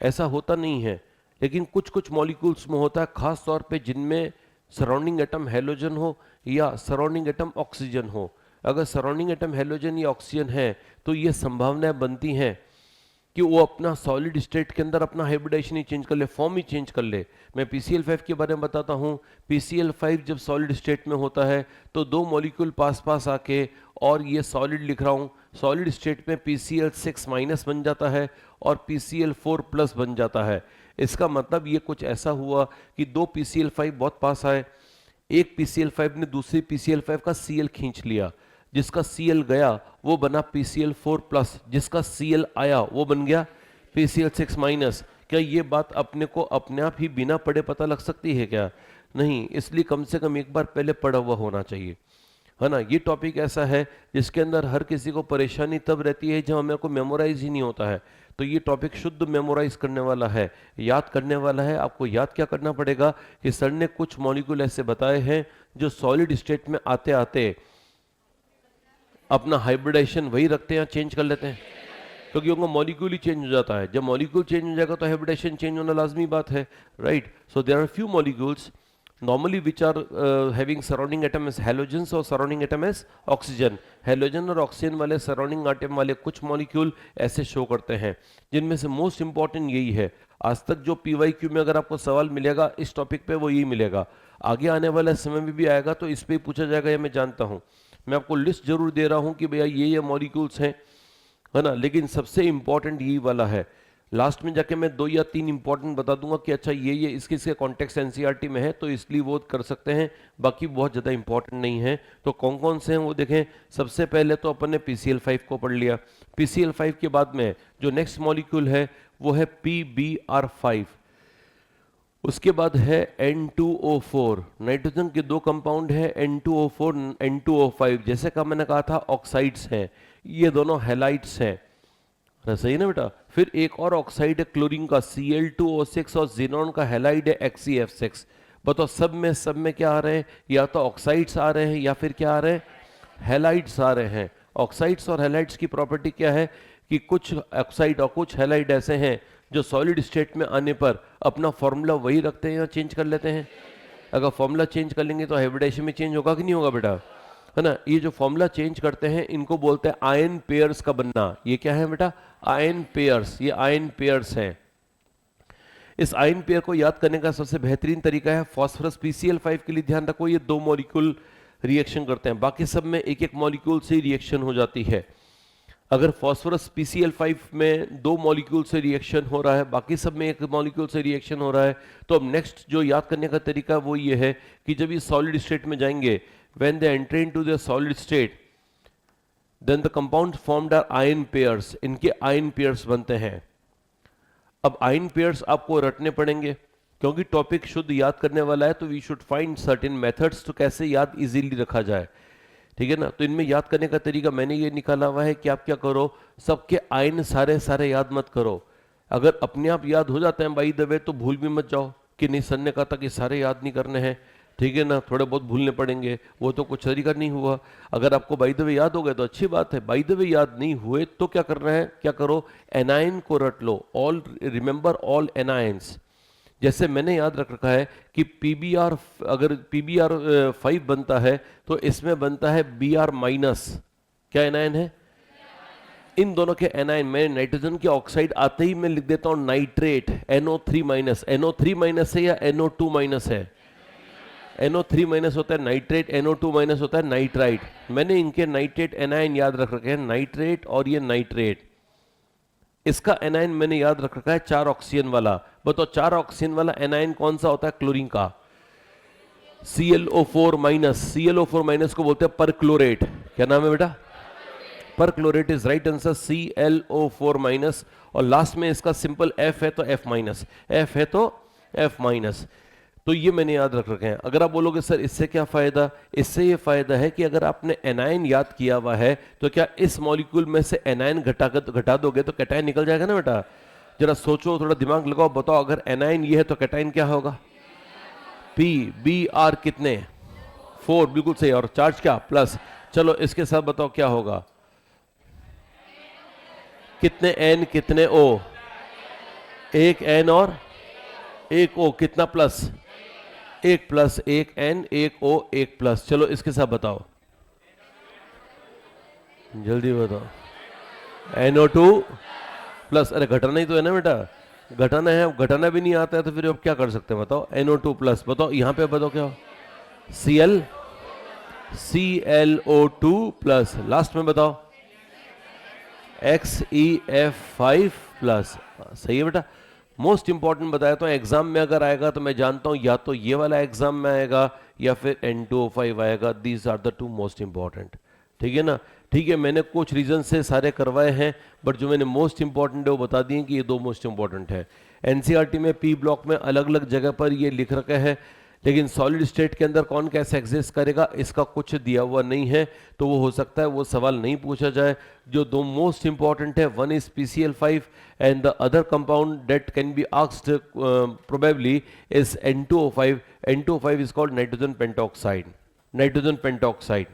ऐसा होता नहीं है। लेकिन कुछ कुछ मॉलिक्यूल्स में होता है, खास तौर पे जिनमें सराउंडिंग एटम हेलोजन हो या सराउंडिंग एटम ऑक्सीजन हो। अगर सराउंडिंग एटम हेलोजन या ऑक्सीजन है तो ये संभावनाएं बनती हैं कि वो अपना सॉलिड स्टेट के अंदर अपना हाइब्रिडाइजेशन ही चेंज कर ले, फॉर्म ही चेंज कर ले। मैं PCl5 के बारे में बताता हूँ। PCl5 जब सॉलिड स्टेट में होता है तो दो मॉलिक्यूल पास पास आके, और ये सॉलिड लिख रहा हूँ, सॉलिड स्टेट में PCl6 माइनस बन जाता है और PCl4 प्लस बन जाता है। इसका मतलब ये कुछ ऐसा हुआ कि दो PCl5 बहुत पास आए, एक PCl5 ने दूसरी PCl5 का Cl खींच लिया, जिसका Cl गया वो बना PCl4 प्लस, जिसका Cl आया वो बन गया PCl6 माइनस। क्या ये बात अपने को अपने आप ही बिना पढ़े पता लग सकती है क्या? नहीं, इसलिए कम से कम एक बार पहले पढ़ा हुआ होना चाहिए, है ना। ये टॉपिक ऐसा है जिसके अंदर हर किसी को परेशानी तब रहती है जब हमें को मेमोराइज ही नहीं होता है। तो ये टॉपिक शुद्ध मेमोराइज करने वाला है, याद करने वाला है। आपको याद क्या करना पड़ेगा कि सर ने कुछ मॉलिक्यूल ऐसे बताए हैं जो सॉलिड स्टेट में आते आते अपना हाइब्रिडाइजेशन वही रखते हैं या चेंज कर लेते हैं, क्योंकि उनका मॉलिक्यूल ही चेंज हो जाता है। जब मॉलिक्यूल चेंज हो जाएगा तो हाइब्रिडाइजेशन चेंज होना लाजमी बात है, right. So there are few molecules normally which are having surrounding atom as halogens और surrounding atom as oxygen। halogen और oxygen वाले surrounding atom वाले कुछ मॉलिक्यूल ऐसे शो करते हैं, जिनमें से मोस्ट इंपॉर्टेंट यही है। आज तक जो PYQ में अगर आपको सवाल मिलेगा इस टॉपिक पे वो यही मिलेगा, आगे आने वाले समय में भी आएगा तो इस पे ही पूछा जाएगा, ये मैं जानता हूँ। मैं आपको लिस्ट जरूर दे रहा हूँ कि भैया ये मॉलिक्यूल्स हैं, है ना, लेकिन सबसे इंपॉर्टेंट यही वाला है। लास्ट में जाके मैं 2 या 3 इंपॉर्टेंट बता दूंगा कि अच्छा ये इसके कॉन्टेक्स्ट एनसीईआरटी में है तो इसलिए वो कर सकते हैं, बाकी बहुत ज़्यादा इंपॉर्टेंट नहीं है। तो कौन कौन से हैं वो देखें। सबसे पहले तो अपन ने PCl5 को पढ़ लिया। PCl5 के बाद में जो नेक्स्ट मॉलिक्यूल है वो है PbR5। उसके बाद है N2O4। नाइट्रोजन के 2 कंपाउंड है N2O4 N2O5। जैसे का मैंने कहा था ऑक्साइड्स हैं, ये दोनों हैलाइड्स हैं, सही ना बेटा। फिर एक और ऑक्साइड है क्लोरीन का Cl2O6 और जीनॉन का हैलाइड है XeF6। बताओ सब में क्या आ रहे हैं, या तो ऑक्साइड्स आ रहे हैं या फिर क्या आ रहे हैं, हैलाइड्स आ रहे हैं। ऑक्साइड्स और हैलाइड्स की प्रॉपर्टी क्या है कि कुछ ऑक्साइड और कुछ हैलाइड ऐसे हैं जो सॉलिड स्टेट में आने पर अपना फॉर्मूला वही रखते हैं या चेंज कर लेते हैं। अगर फॉर्मूला चेंज कर लेंगे तो हाइब्रिडाइजेशन में चेंज होगा कि नहीं होगा बेटा, है ना। ये जो फॉर्मूला चेंज करते हैं इनको बोलते हैं आयन पेयर्स का बनना। ये क्या है बेटा, आयन पेयर्स। ये आयन पेयर्स हैं। इस आयन पेयर को याद करने का सबसे बेहतरीन तरीका है फास्फोरस। PCl5 के लिए ध्यान रखो ये 2 मॉलिक्यूल रिएक्शन करते हैं, बाकी सब में एक एक मॉलिक्यूल से रिएक्शन हो जाती है। अगर फास्फोरस PCl5 में 2 मॉलिक्यूल से रिएक्शन हो रहा है, बाकी सब में एक मॉलिक्यूल से रिएक्शन हो रहा है, तो अब नेक्स्ट जो याद करने का तरीका वो ये है कि जब ये सॉलिड स्टेट में जाएंगे, when they enter into the solid state then the compounds formed are ion pairs। इनके ion pairs बनते हैं। अब ion pairs आपको रटने पड़ेंगे क्योंकि टॉपिक शुद्ध याद करने वाला है, तो we should find certain methods तो कैसे याद इजीली रखा जाए, ठीक है ना। तो इनमें याद करने का तरीका मैंने ये निकाला हुआ है कि आप क्या करो, सबके आयन सारे याद मत करो। अगर अपने आप याद हो जाते हैं बाई द वे तो भूल भी मत जाओ कि नहीं सर ने कहा था कि सारे याद नहीं करने हैं, ठीक है ना, थोड़े बहुत भूलने पड़ेंगे, वो तो कुछ तरीका नहीं हुआ। अगर आपको बाई द वे याद हो गए तो अच्छी बात है, बाई द वे याद नहीं हुए तो क्या करना है, क्या करो, एनायन को रट लो। All remember all anions. जैसे मैंने याद रख रखा है कि PbR, अगर PbR5 बनता है तो इसमें बनता है Br माइनस। क्या एनायन है, इन दोनों के एनायन। मैं नाइट्रोजन के ऑक्साइड आते ही मैं लिख देता हूं nitrate, NO3 minus. NO3 minus है या NO2 माइनस है, NO3 माइनस होता है नाइट्रेट, NO2 माइनस होता है नाइट्राइट। मैंने इनके नाइट्रेट एनायन याद रख रखे हैं, नाइट्रेट और ये नाइट्रेट। इसका एनाइन मैंने याद रख रखा है 4 ऑक्सीजन वाला। बताओ 4 ऑक्सीजन वाला एनाइन कौन सा होता है? क्लोरीन का ClO4 माइनस। ClO4 माइनस को बोलते हैं परक्लोरेट। क्या नाम है बेटा? Perchlorate is right answer, ClO4 minus. और लास्ट में इसका सिंपल F है तो F माइनस, F है तो F माइनस। तो ये मैंने याद रख रखे हैं। अगर आप बोलोगे सर इससे क्या फायदा, इससे ये फायदा है कि अगर आपने एनाइन याद किया हुआ है तो क्या इस मॉलिक्यूल में से एनाइन घटा दोगे तो कैटाइन निकल जाएगा ना बेटा। जरा सोचो, थोड़ा दिमाग लगाओ, बताओ अगर एनाइन ये है तो कैटाइन क्या होगा? Br कितने? 4, बिल्कुल सही। और चार्ज क्या? प्लस। चलो इसके साथ बताओ क्या होगा? कितने N कितने O? एक N और एक O, कितना प्लस? एक प्लस, एक N एक O एक प्लस। चलो इसके साथ बताओ, जल्दी बताओ। NO2 plus. अरे घटाना ही तो है ना बेटा, घटाना है। घटाना भी नहीं आता है तो फिर अब क्या कर सकते हैं? बताओ। NO2 plus. बताओ यहाँ पे बताओ क्या हो? ClO2 plus. लास्ट में बताओ XeF5 प्लस। सही है बेटा। मोस्ट इंपॉर्टेंट बताया तो एग्जाम में अगर आएगा तो मैं जानता हूं या तो ये वाला एग्जाम में आएगा या फिर N2O5 आएगा। These are the 2 most important. ठीक है ना? ठीक है, मैंने कुछ रीजन से सारे करवाए हैं, बट जो मैंने मोस्ट इंपॉर्टेंट है वो बता दिए कि ये 2 मोस्ट इंपॉर्टेंट है। एनसीईआरटी में पी ब्लॉक में अलग अलग जगह पर ये लिख रखा है, लेकिन सॉलिड स्टेट के अंदर कौन कैसे एग्जिस्ट करेगा इसका कुछ दिया हुआ नहीं है, तो वो हो सकता है वो सवाल नहीं पूछा जाए। जो 2 मोस्ट इंपॉर्टेंट है, one is PCl5 and the other compound that can be asked probably is N2O5। N2O5 is called nitrogen pentoxide. Nitrogen pentoxide.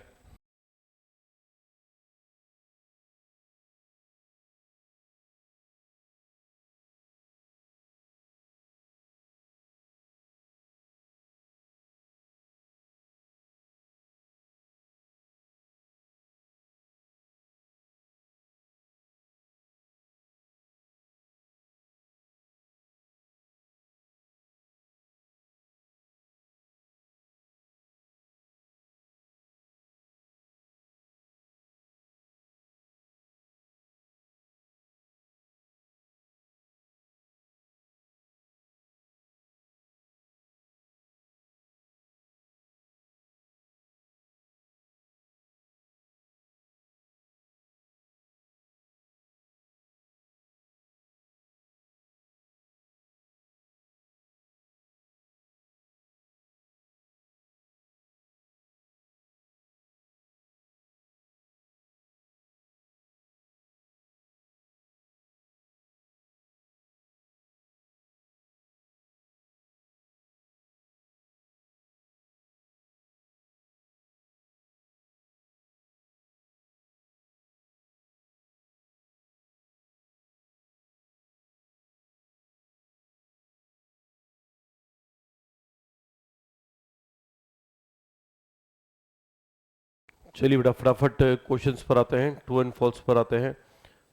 चलिए बेटा फटाफट क्वेश्चंस पर आते हैं, ट्रू एंड फॉल्स पर आते हैं।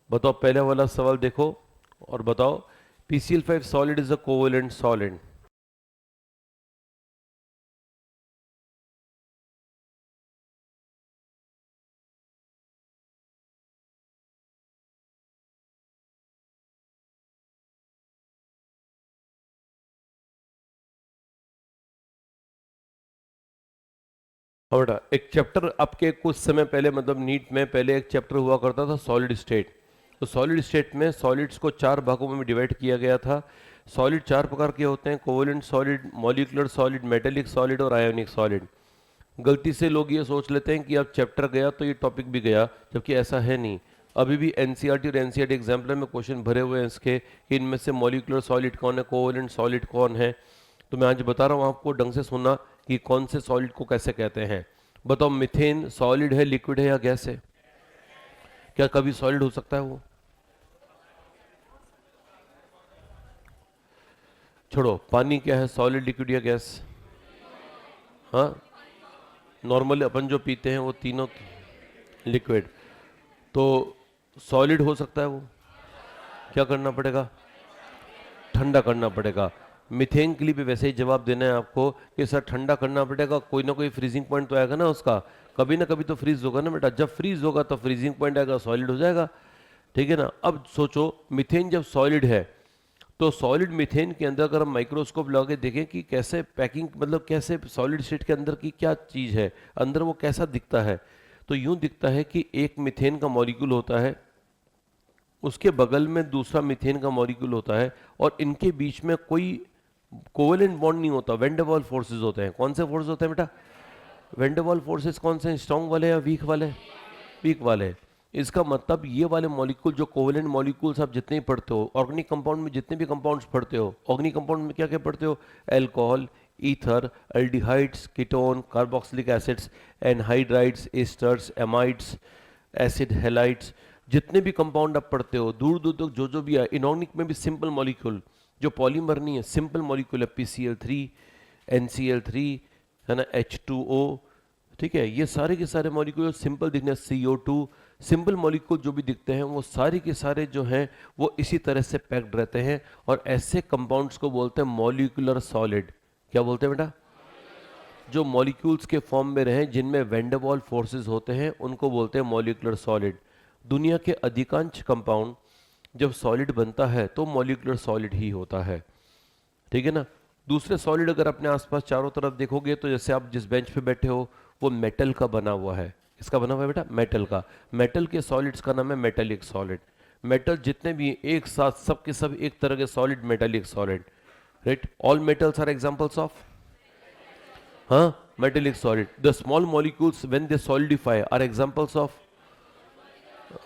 बताओ पहला वाला सवाल देखो और बताओ PCl5 solid is a covalent solid. हाँ बेटा, एक चैप्टर आपके कुछ समय पहले मतलब नीट में पहले एक चैप्टर हुआ करता था सॉलिड स्टेट। तो सॉलिड स्टेट में सॉलिड्स को 4 भागों में डिवाइड किया गया था। सॉलिड 4 प्रकार के होते हैं, covalent solid, molecular solid, metallic solid और आयोनिक सॉलिड। गलती से लोग ये सोच लेते हैं कि अब चैप्टर गया तो ये टॉपिक भी गया, जबकि ऐसा है नहीं। अभी भी एनसीईआरटी और एनसीईआरटी एग्जाम्पलर में क्वेश्चन भरे हुए हैं इसके कि इनमें से मॉलिक्यूलर सॉलिड कौन है, कोवेलेंट सॉलिड कौन है। तो मैं आज बता रहा हूँ आपको, ढंग से सुनना कि कौन से सॉलिड को कैसे कहते हैं। बताओ मीथेन सॉलिड है, लिक्विड है या गैस है? क्या कभी सॉलिड हो सकता है वो? छोड़ो, पानी क्या है, सॉलिड लिक्विड या गैस? हाँ, नॉर्मली अपन जो पीते हैं वो तीनों लिक्विड। तो सॉलिड हो सकता है वो, क्या करना पड़ेगा? ठंडा करना पड़ेगा। मीथेन के लिए भी वैसे ही जवाब देना है आपको कि सर ठंडा करना पड़ेगा, कोई ना कोई फ्रीजिंग पॉइंट तो आएगा ना उसका, कभी ना कभी तो फ्रीज होगा ना बेटा। जब फ्रीज होगा तो फ्रीजिंग पॉइंट आएगा, सॉलिड हो जाएगा। ठीक है ना। अब सोचो मीथेन जब सॉलिड है तो सॉलिड मीथेन के अंदर अगर हम माइक्रोस्कोप लगा के देखें कि कैसे पैकिंग, मतलब कैसे सॉलिड स्टेट के अंदर की क्या चीज़ है, अंदर वो कैसा दिखता है, तो यूं दिखता है कि एक मीथेन का मॉलिक्यूल होता है, उसके बगल में दूसरा मीथेन का मॉलिक्यूल होता है, और इनके बीच में कोई कोवेलेंट बॉन्ड नहीं होता, वैन डर वाल्स फोर्सेस होते हैं। कौन से फोर्स होते हैं बेटा? वैन डर वाल्स फोर्सेस कौन से, स्ट्रॉन्ग वाले या वीक वाले? वीक वाले। इसका मतलब ये वाले मॉलिक्यूल जो कोवेलेंट मॉलिक्यूल्स आप जितने ही पढ़ते हो, ऑर्गेनिक कंपाउंड में जितने भी कंपाउंड्स पढ़ते हो, ऑर्गेनिक कंपाउंड में क्या क्या पढ़ते हो? Alcohol, ether, aldehydes, ketone, carboxylic acids, anhydrides, asters, amides, acid halides, जितने भी कंपाउंड आप पढ़ते हो दूर दूर तक जो भी है। इनऑर्गेनिक में भी सिंपल मॉलिक्यूल जो पॉलीमर नहीं है, सिंपल मॉलिक्यूल है, PCl3, NCl3, है ना, H2O, ठीक है, ये सारे के सारे मॉलिक्यूल सिंपल दिखने, CO2, सिंपल मॉलिक्यूल जो भी दिखते हैं वो सारे के सारे जो हैं वो इसी तरह से पैक्ड रहते हैं, और ऐसे कंपाउंड्स को बोलते हैं मॉलिक्यूलर सॉलिड। क्या बोलते हैं बेटा? जो मॉलिक्यूल्स के फॉर्म में रहे, जिनमें वैन डर वाल्स फोर्सेस होते हैं, उनको बोलते हैं मॉलिक्यूलर सॉलिड। दुनिया के अधिकांश कंपाउंड जब सॉलिड बनता है तो मॉलिक्यूलर सॉलिड ही होता है, ठीक है ना। दूसरे सॉलिड अगर अपने आसपास चारों तरफ देखोगे तो जैसे आप जिस बेंच पे बैठे हो वो मेटल का बना हुआ है। किसका बना हुआ है बेटा? मेटल का। मेटल के सॉलिड्स का नाम है मेटेलिक सॉलिड। मेटल जितने भी एक साथ सब के सब एक तरह के solid, metallic solid, right. All metals are examples of, हाँ, metallic solid. The small molecules when they solidify are examples of,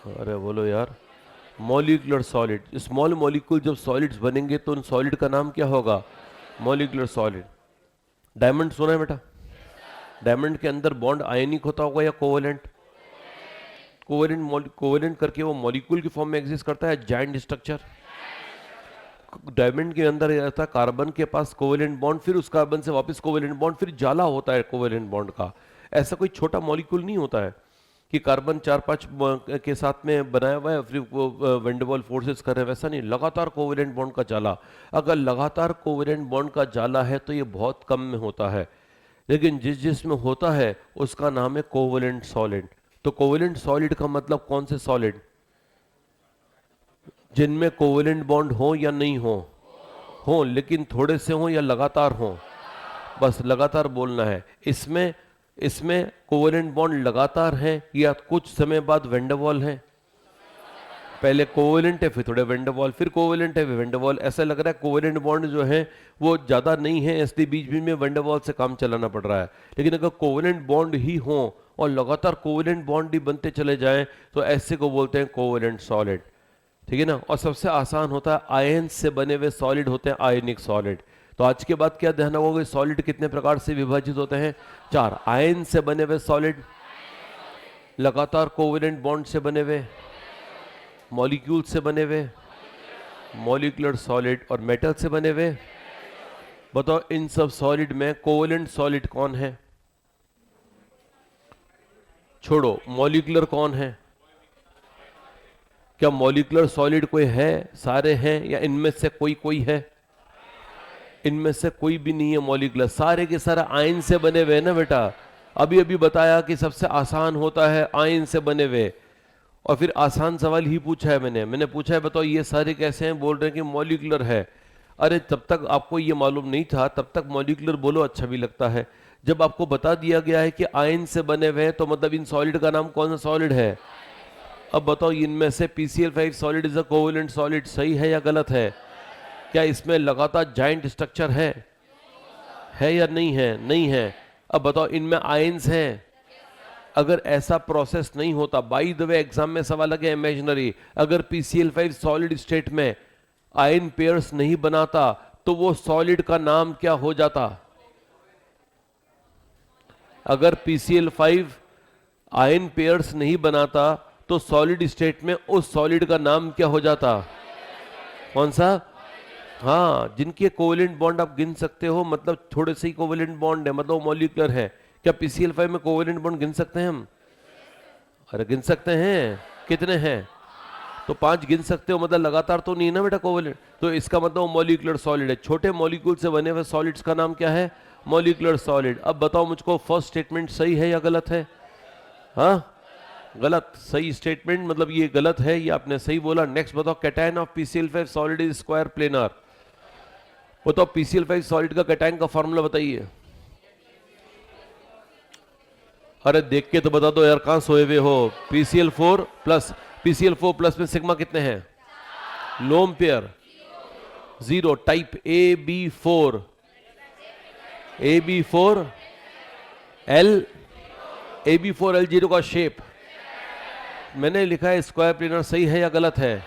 अरे बोलो यार, मॉलिक्यूलर सॉलिड। स्मॉल मॉलिक्यूल जब सॉलिड्स बनेंगे तो उन सॉलिड का नाम क्या होगा? Molecular solid. डायमंड सुना है बेटा? डायमंड के अंदर बॉन्ड आयनिक होता होगा या कोवेलेंट? कोवेलेंट करके वो मॉलिक्यूल की फॉर्म में एग्जिस्ट करता है, जायंट स्ट्रक्चर। डायमंड के अंदर रहता है कार्बन के पास कोवेलेंट बॉन्ड, फिर उस कार्बन से वापस कोवेलेंट बॉन्ड, फिर जाला होता है कोवेलेंट बॉन्ड का। ऐसा कोई छोटा मॉलिक्यूल नहीं होता है कि कार्बन 4-5 के साथ में बनाया हुआ है फिर वो वैन डर वाल्स फोर्सेस कर रहे हैं, वैसा नहीं, लगातार कोवेलेंट बॉन्ड का जाला। अगर लगातार कोवेलेंट बॉन्ड का जाला है तो ये बहुत कम में होता है, लेकिन जिसमें होता है उसका नाम है कोवेलेंट सॉलिड। तो कोवेलेंट सॉलिड का मतलब कौन से सॉलिड? जिनमें कोवेलेंट बॉन्ड हो या नहीं हो, लेकिन थोड़े से हो या लगातार हो, बस लगातार बोलना है। इसमें कोवेलेंट बॉन्ड लगातार है या कुछ समय बाद वैन डर वाल्स है? पहले कोवेलेंट है, फिर थोड़े वैन डर वाल्स, फिर कोवेलेंट है, फिर वैन डर वाल्स। ऐसा लग रहा है कोवेलेंट बॉन्ड जो है वो ज़्यादा नहीं है, इसलिए बीच बीच में वैन डर वाल्स से काम चलाना पड़ रहा है। लेकिन अगर कोवेलेंट बॉन्ड ही हो और लगातार कोवेलेंट बॉन्ड ही बनते चले जाएं तो ऐसे को बोलते हैं कोवेलेंट सॉलिड, ठीक है ना। और सबसे आसान होता है, आयन से बने हुए सॉलिड होते हैं आयनिक सॉलिड। तो आज के बाद क्या ध्यान रखोगे? सॉलिड कितने प्रकार से विभाजित होते हैं? 4। आयन से बने हुए सॉलिड, लगातार कोवेलेंट बॉन्ड से बने हुए, मॉलिक्यूल से बने हुए, मॉलिक्यूलर सॉलिड, और मेटल से बने हुए। बताओ इन सब सॉलिड में कोवेलेंट सॉलिड कौन है? छोड़ो, मॉलिक्यूलर कौन है? क्या मॉलिक्यूलर सॉलिड कोई है? सारे हैं या इनमें से कोई कोई है? इनमें से कोई भी नहीं है मॉलिक्यूलर, सारे के सारे आयन से बने हुए ना बेटा। अभी अभी बताया कि सबसे आसान होता है आयन से बने हुए, और फिर आसान सवाल ही पूछा है मैंने पूछा है बताओ ये सारे कैसे हैं? बोल रहे हैं कि मॉलिक्यूलर है। अरे तब तक आपको ये मालूम नहीं था, तब तक मॉलिक्यूलर बोलो अच्छा भी लगता है। जब आपको बता दिया गया है कि आयन से बने हुए हैं तो मतलब इन सॉलिड का नाम कौन सा सॉलिड है? अब बताओ इनमें से PCl5 solid is a covalent solid, सही है या गलत है? क्या इसमें लगातार जाइंट स्ट्रक्चर है या नहीं है? नहीं है। अब बताओ इनमें आयंस हैं? अगर ऐसा प्रोसेस नहीं होता, बाय द वे एग्जाम में सवाल लगे इमेजिनरी, अगर PCl5 सॉलिड स्टेट में आयन पेयर्स नहीं बनाता तो वो सॉलिड का नाम क्या हो जाता? अगर PCl5 आयन पेयर्स नहीं बनाता तो सॉलिड स्टेट में उस सॉलिड का नाम क्या हो जाता? कौन सा? हाँ, जिनके कोवेलेंट बॉन्ड आप गिन सकते हो, मतलब थोड़े से ही कोवेलेंट बॉन्ड है, मतलब मॉलिक्यूलर है। क्या PCl5 में कोवेलेंट बॉन्ड गिन सकते हैं हम? अरे गिन सकते हैं। कितने हैं? तो 5 गिन सकते हो, मतलब लगातार तो नहीं ना बेटा कोवेलेंट, तो इसका मतलब मॉलिक्यूलर सॉलिड है। छोटे मॉलिक्यूल से बने हुए सॉलिड्स का नाम क्या है? Molecular solid. अब बताओ मुझको फर्स्ट स्टेटमेंट सही है या गलत है? हाँ, गलत, सही स्टेटमेंट, मतलब ये गलत है, ये आपने सही बोला। नेक्स्ट बताओ, cation of PCl5 solid is square planar. बताओ PCl5 सॉलिड का कैटायन का फॉर्मूला बताइए। अरे देख के तो बता दो यार, कहां सोए हुए हो। PCl4 प्लस में सिग्मा कितने हैं? Lone pair 0, type AB4 AB4L0 का शेप मैंने लिखा है स्क्वायर प्लेनर, सही है या गलत है?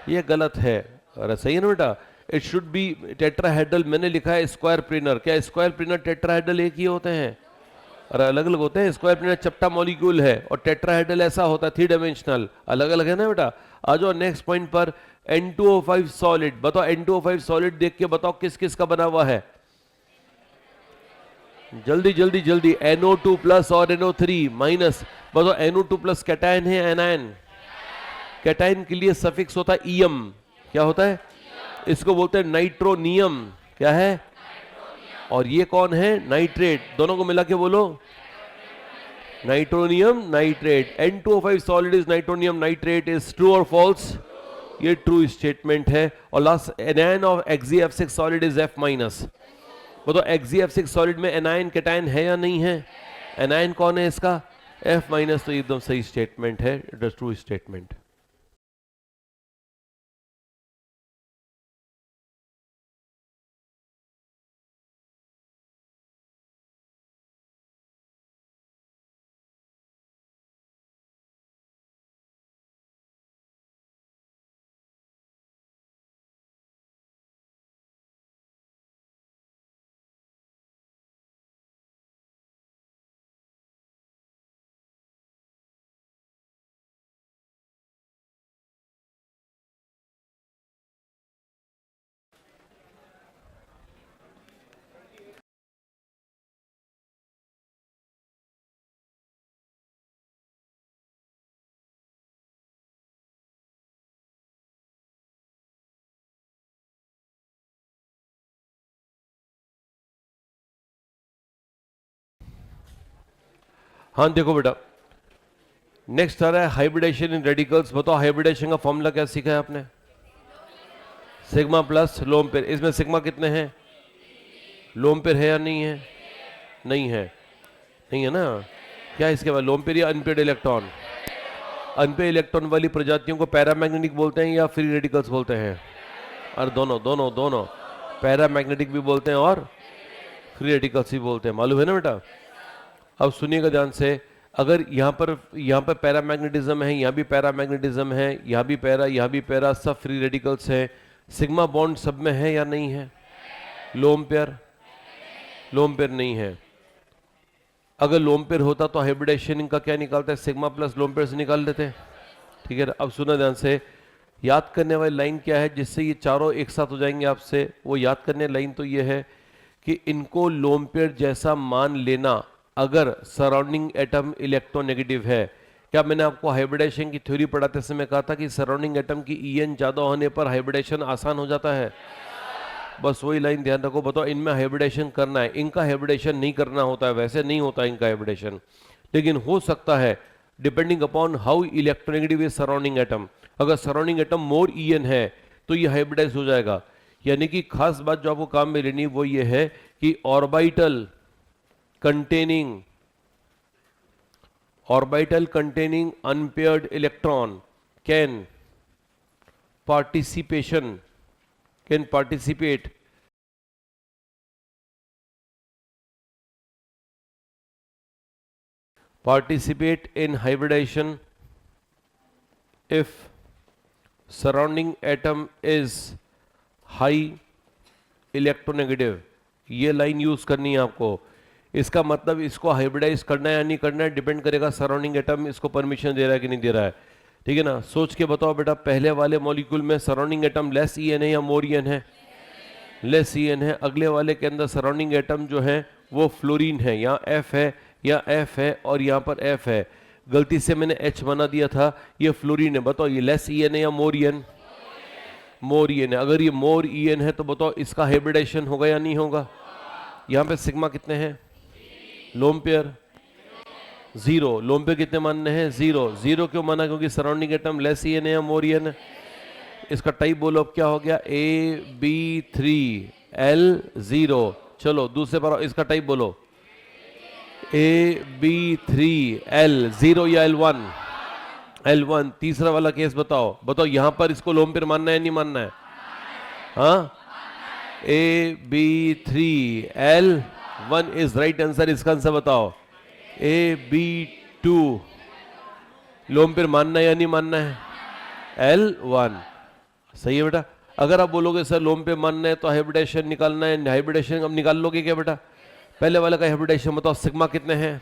ये गलत है। अरे सही है ना बेटा, इट शुड बी टेट्राहेड्रल, मैंने लिखा है स्क्वायर प्लेनर। क्या स्क्वायर प्लेनर टेट्राहेड्रल एक ही होते हैं? अरे अलग अलग होते हैं। स्क्वायर प्लेनर चपटा मॉलिक्यूल है और टेट्राहेड्रल ऐसा होता है 3 डायमेंशनल, अलग अलग है ना बेटा। आ जाओ नेक्स्ट पॉइंट पर, N2O5 सॉलिड। बताओ N2O5 सॉलिड देख के बताओ किस किस का बना हुआ है? जल्दी जल्दी जल्दी, NO2 प्लस और NO3 माइनस। बताओ NO2 प्लस कैटायन है एनायन? कैटायन के लिए सफिक्स होता है ईएम। क्या होता है? इसको बोलते हैं नाइट्रोनियम। क्या है? और ये कौन है? नाइट्रेट। दोनों को मिला के बोलो, nitronium nitrate. N2O5 solid is nitronium nitrate. Is true और फॉल्स? ये ट्रू स्टेटमेंट है। और last, anion of Xgf6 solid is F minus. बताओ Xgf6 सॉलिड में एनायन कैटायन है या नहीं है? एनायन कौन है इसका? F minus. तो एकदम सही स्टेटमेंट है, इट इज ट्रू स्टेटमेंट। हाँ देखो बेटा, नेक्स्ट आ रहा है हाइब्रिडेशन इन रेडिकल्स। बताओ हाइब्रिडेशन का फॉर्मूला क्या सीखा है आपने? Sigma plus lone pair. इसमें सिग्मा कितने हैं? लोन पेयर है या नहीं है? नहीं है, नहीं है ना। क्या इसके बाद लोन पेयर या अनपेड इलेक्ट्रॉन? अनपेड इलेक्ट्रॉन वाली प्रजातियों को पैरामैग्नेटिक बोलते हैं या फ्री रेडिकल्स बोलते हैं? और दोनों दोनों दोनों, पैरामैग्नेटिक भी बोलते हैं और फ्री रेडिकल्स भी बोलते हैं, मालूम है ना बेटा। अब सुनिएगा ध्यान से, अगर यहाँ पर पैरामैग्नेटिज्म है, यहाँ भी पैरामैग्नेटिज्म है, यहाँ भी पैरा, सब फ्री रेडिकल्स है। सिग्मा बॉन्ड सब में है या नहीं है? लोन पेयर नहीं है। अगर लोन पेयर होता तो हाइब्रिडेशन का क्या निकालता है? सिग्मा प्लस लोन पेयर से निकाल लेते हैं। ठीक है, अब सुना ध्यान से, याद करने वाली लाइन क्या है जिससे ये चारों एक साथ हो जाएंगे आपसे? वो याद करने लाइन तो ये है कि इनको लोन पेयर जैसा मान लेना अगर सराउंडिंग एटम इलेक्ट्रोनेगेटिव है। क्या मैंने आपको हाइब्रिडेशन की थ्योरी पढ़ाते समय कहा था कि सराउंडिंग एटम की EN ज्यादा होने पर हाइब्रिडेशन आसान हो जाता है? बस वही लाइन ध्यान रखो। बताओ इनमें हाइब्रिडेशन करना है, इनका हाइब्रिडेशन नहीं करना होता है, वैसे नहीं होता इनका हाइब्रिडेशन, लेकिन हो सकता है depending upon how electronegative is surrounding atom. अगर सराउंडिंग एटम मोर EN है तो ये हाइब्रिडाइज हो जाएगा। यानी कि खास बात जो आपको काम में लेनी वो ये है कि orbital containing unpaired electron can participate in hybridization if surrounding atom is high electronegative। ये लाइन यूज करनी है आपको। इसका मतलब इसको हाइब्रिडाइज करना है या नहीं करना है डिपेंड करेगा सराउंडिंग एटम इसको परमिशन दे रहा है कि नहीं दे रहा है। ठीक है ना, सोच के बताओ बेटा, पहले वाले मॉलिक्यूल में सराउंडिंग एटम लेस EN है या मोर EN है? लेस EN है। अगले वाले के अंदर सराउंडिंग एटम जो है वो फ्लोरीन है, यहाँ F है, या F है और यहाँ पर F है। गलती से मैंने H बना दिया था, ये फ्लोरीन है। बताओ ये लेस EN है या मोर EN? मोर EN है। अगर ये मोर EN है तो बताओ इसका हाइब्रिडेशन होगा या नहीं होगा? यहाँ पे सिग्मा कितने हैं? Lone pair zero. लोम पे कितने मानने हैं? जीरो। जीरो क्यों माना? क्योंकि सराउंडिंग एटम लेस ही है या मोर ही है। इसका टाइप बोलो अब क्या हो गया? AB3L0। चलो दूसरे पर इसका टाइप बोलो। AB3L0 या L1? L1। तीसरा वाला केस बताओ, बताओ यहां पर इसको लोम पेयर मानना है नहीं मानना है? हाँ, AB3L1 इज राइट आंसर। इसका आंसर बताओ। AB2 लोम पेयर मानना है या नहीं मानना है? L1 सही है बेटा। अगर आप बोलोगे सर लोम पे मानना है तो हाइब्रिडेशन निकालना है, हाइब्रिडेशन अब निकाल लोगे क्या बेटा? पहले वाले का हाइब्रिडेशन बताओ। सिग्मा कितने हैं?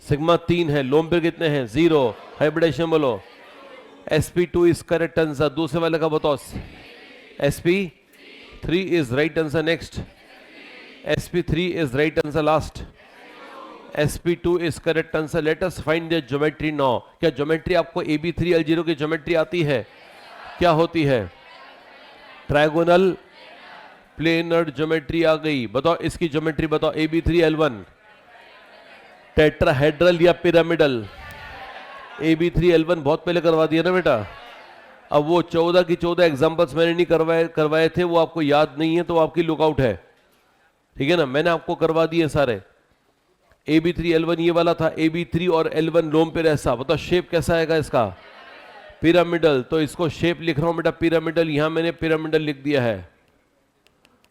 सिग्मा 3 है। लोम पे कितने हैं? 0। हाइब्रिडेशन बोलो। sp2 is correct answer. दूसरे वाले का बताओ। sp3 is right answer. Next sp3 is right answer. Last sp2 is correct answer. Let us find the geometry now. क्या ज्योमेट्री आपको AB3L0 की ज्योमेट्री आती है? क्या होती है? ट्रायगोनल प्लेनर ज्योमेट्री आ गई। बताओ इसकी ज्योमेट्री बताओ। AB3L1 टेट्राहेड्रल या पिरामिडल? AB3L1 बहुत पहले करवा दिया ना बेटा। अब वो 14 की 14 एग्जांपल्स मैंने नहीं करवाए थे, वो आपको याद नहीं है तो आपकी लुकआउट है। ठीक है ना, मैंने आपको करवा दिए सारे। AB3L1 ये वाला था। AB3 और L1 लोम पे ऐसा। बताओ शेप कैसा आएगा इसका? पिरामिडल। तो इसको शेप लिख रहा हूं बेटा पिरामिडल। यहां मैंने पिरामिडल लिख दिया है।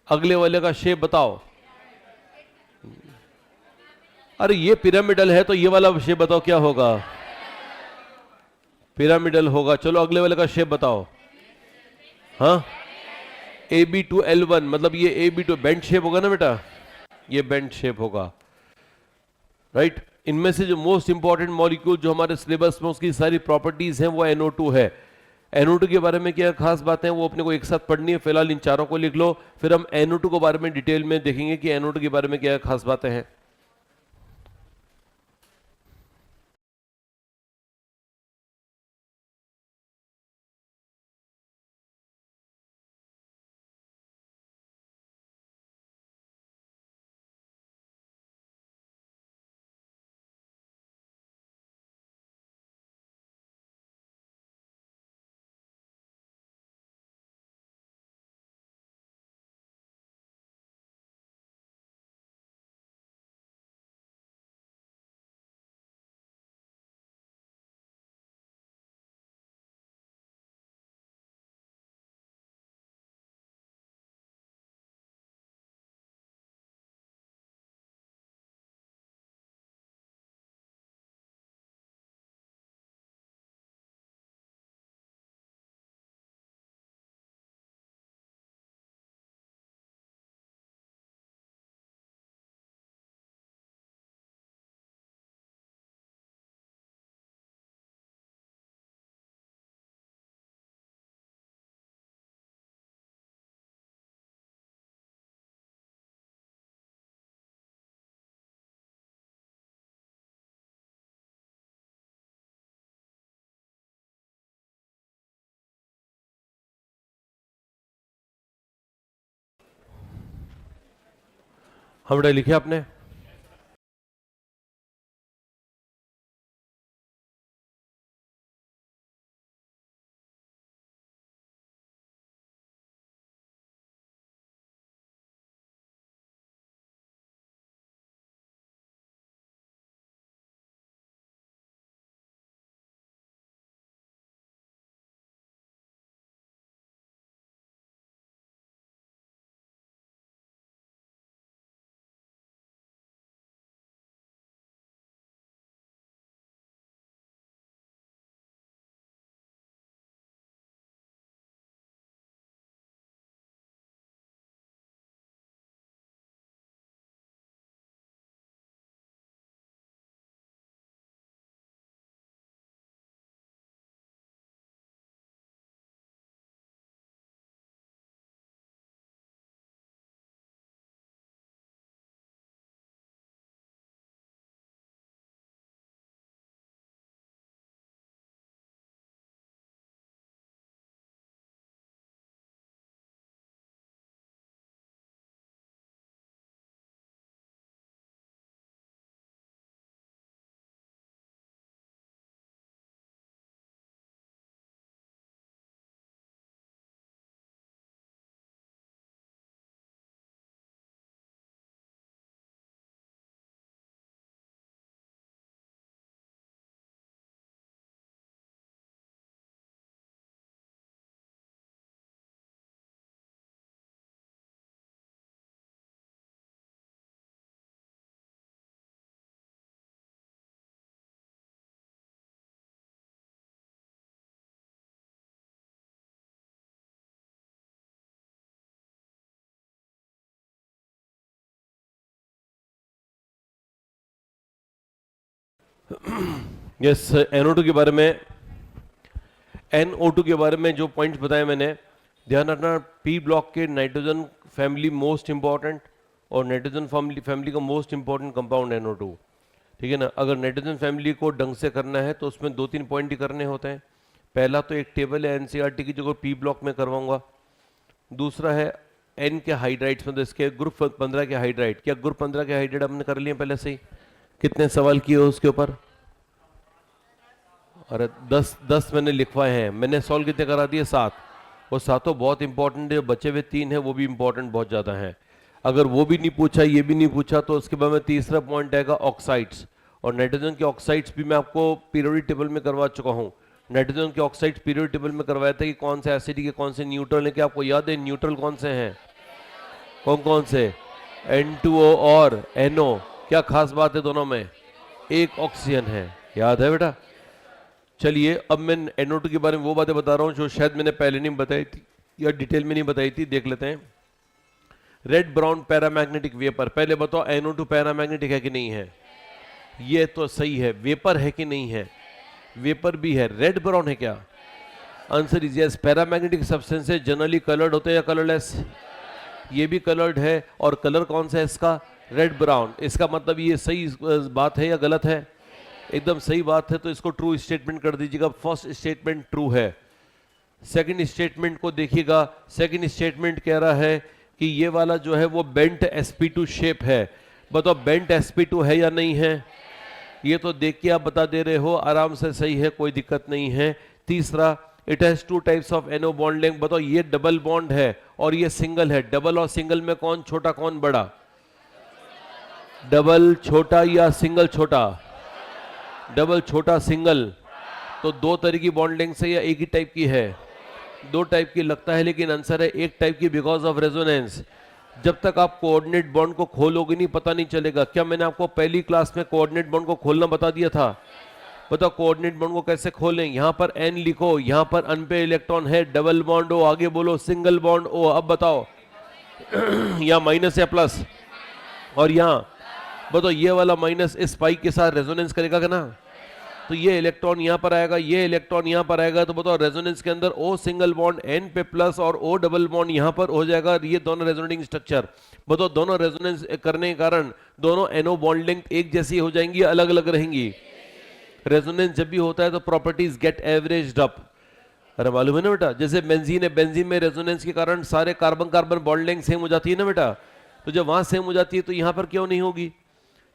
अगले वाले का शेप बताओ। अरे ये पिरामिडल है तो ये वाला शेप बताओ क्या होगा? पिरामिडल होगा। चलो अगले वाले का शेप बताओ। हाँ, AB2L1 मतलब ये AB2 बेंट शेप होगा ना बेटा? ये बेंट शेप होगा, राइट। इनमें से जो मोस्ट इंपॉर्टेंट मॉलिक्यूल जो हमारे सिलेबस में उसकी सारी प्रॉपर्टीज हैं वो NO2 है। NO2 के बारे में क्या खास बात है वो अपने को एक साथ पढ़नी है। फिलहाल इन चारों को लिख लो, फिर हम NO2 के बारे में डिटेल में देखेंगे कि NO2 के बारे में क्या खास बातें हैं। हम लिखे आपने? यस, NO2 के बारे में, NO2 के बारे में जो पॉइंट्स बताए मैंने, ध्यान रखना, पी ब्लॉक के नाइट्रोजन फैमिली मोस्ट इंपॉर्टेंट, और नाइट्रोजन फैमिली का मोस्ट इंपॉर्टेंट कंपाउंड NO2, ठीक है ना। अगर नाइट्रोजन फैमिली को ढंग से करना है तो उसमें 2-3 पॉइंट ही करने होते हैं। पहला तो एक टेबल है NCERT की जो पी ब्लॉक में करवाऊंगा। दूसरा है N के हाइड्राइड्स, मतलब इसके ग्रुप 15 के हाइड्राइड। क्या ग्रुप 15 के हाइड्राइड हमने कर लिए पहले से ही? कितने सवाल किए उसके ऊपर? अरे 10 मैंने लिखवाए हैं। मैंने सॉल्व कितने करा दिए? 7। वो सातों बहुत इंपॉर्टेंट है, बचे हुए 3 है वो भी इंपॉर्टेंट बहुत ज़्यादा हैं। अगर वो भी नहीं पूछा, ये भी नहीं पूछा, तो उसके बाद में तीसरा पॉइंट आएगा ऑक्साइड्स। और नाइट्रोजन के ऑक्साइड्स भी मैं आपको पीरियोडिक टेबल में करवा चुका हूँ। नाइट्रोजन के ऑक्साइड्स पीरियोडिक टेबल में करवाया था कि कौन से एसिडिक है, कौन से न्यूट्रल है। क्या आपको याद है न्यूट्रल कौन से हैं? कौन कौन से? N2O और NO। क्या खास बात है दोनों में? एक ऑक्सीजन है, याद है बेटा? चलिए, अब मैं NO2 के बारे में वो बातें बता रहा हूँ जो शायद मैंने पहले नहीं बताई थी या डिटेल में नहीं बताई थी। देख लेते हैं। रेड ब्राउन पैरामैग्नेटिक वेपर, पहले बताओ NO2 पैरामैग्नेटिक है कि नहीं है? ये तो सही है। वेपर है कि नहीं है? वेपर भी है। रेड ब्राउन है क्या? Answer is yes. Paramagnetic substances generally coloured होते हैं या कलरलेस? ये भी कलर्ड है। और कलर कौन सा है इसका? Red brown. इसका मतलब ये सही बात है या गलत है? एकदम सही बात है, तो इसको ट्रू स्टेटमेंट कर दीजिएगा। फर्स्ट स्टेटमेंट ट्रू है। सेकंड स्टेटमेंट को देखिएगा। सेकंड स्टेटमेंट कह रहा है कि ये वाला जो है वो बेंट sp2 शेप है। बताओ बेंट sp2 है या नहीं है? ये तो देख के आप बता दे रहे हो, आराम से सही है, कोई दिक्कत नहीं है। तीसरा, it has 2 types of NO bond length. बताओ ये डबल बॉन्ड है और ये सिंगल है। डबल और सिंगल में कौन छोटा कौन बड़ा? डबल छोटा या सिंगल छोटा? डबल छोटा सिंगल। तो 2 तरह की बॉन्ड लेंथ है या एक ही टाइप की है? 2 टाइप की लगता है, लेकिन आंसर है एक टाइप की, बिकॉज ऑफ रेजोनेंस। जब तक आप कोऑर्डिनेट बॉन्ड को खोलोगे नहीं, पता नहीं चलेगा। क्या मैंने आपको पहली क्लास में कोऑर्डिनेट बॉन्ड को खोलना बता दिया था? बताओ कोऑर्डिनेट बॉन्ड को कैसे खोलें। यहां पर N लिखो, यहां पर अनपेयर इलेक्ट्रॉन है, डबल बॉन्ड O, आगे बोलो सिंगल बॉन्ड O। अब बताओ या माइनस या प्लस? और यहां बताओ ये वाला माइनस इस पाई के साथ रेजोनेंस करेगा क्या ना? तो ये इलेक्ट्रॉन यहां पर आएगा, ये इलेक्ट्रॉन यहां पर आएगा। तो बताओ रेजोनेंस के अंदर O सिंगल बॉन्ड N पे प्लस और O डबल बॉन्ड यहां पर हो जाएगा। ये दोनों रेजोनेटिंग स्ट्रक्चर। बताओ दोनों रेजोनेंस करने के कारण दोनों NO बॉन्ड लेंथ एक जैसी हो जाएंगी, अलग अलग रहेंगी? रेजोनेंस जब भी होता है तो प्रॉपर्टीज गेट एवरेज्ड अप। अरे मालूम है ना बेटा, जैसे बेंजीन है, बेंजीन में रेजोनेंस के कारण सारे carbon carbon bond length same हो जाती है ना बेटा। तो जब वहां सेम हो जाती है तो यहां पर क्यों नहीं होगी?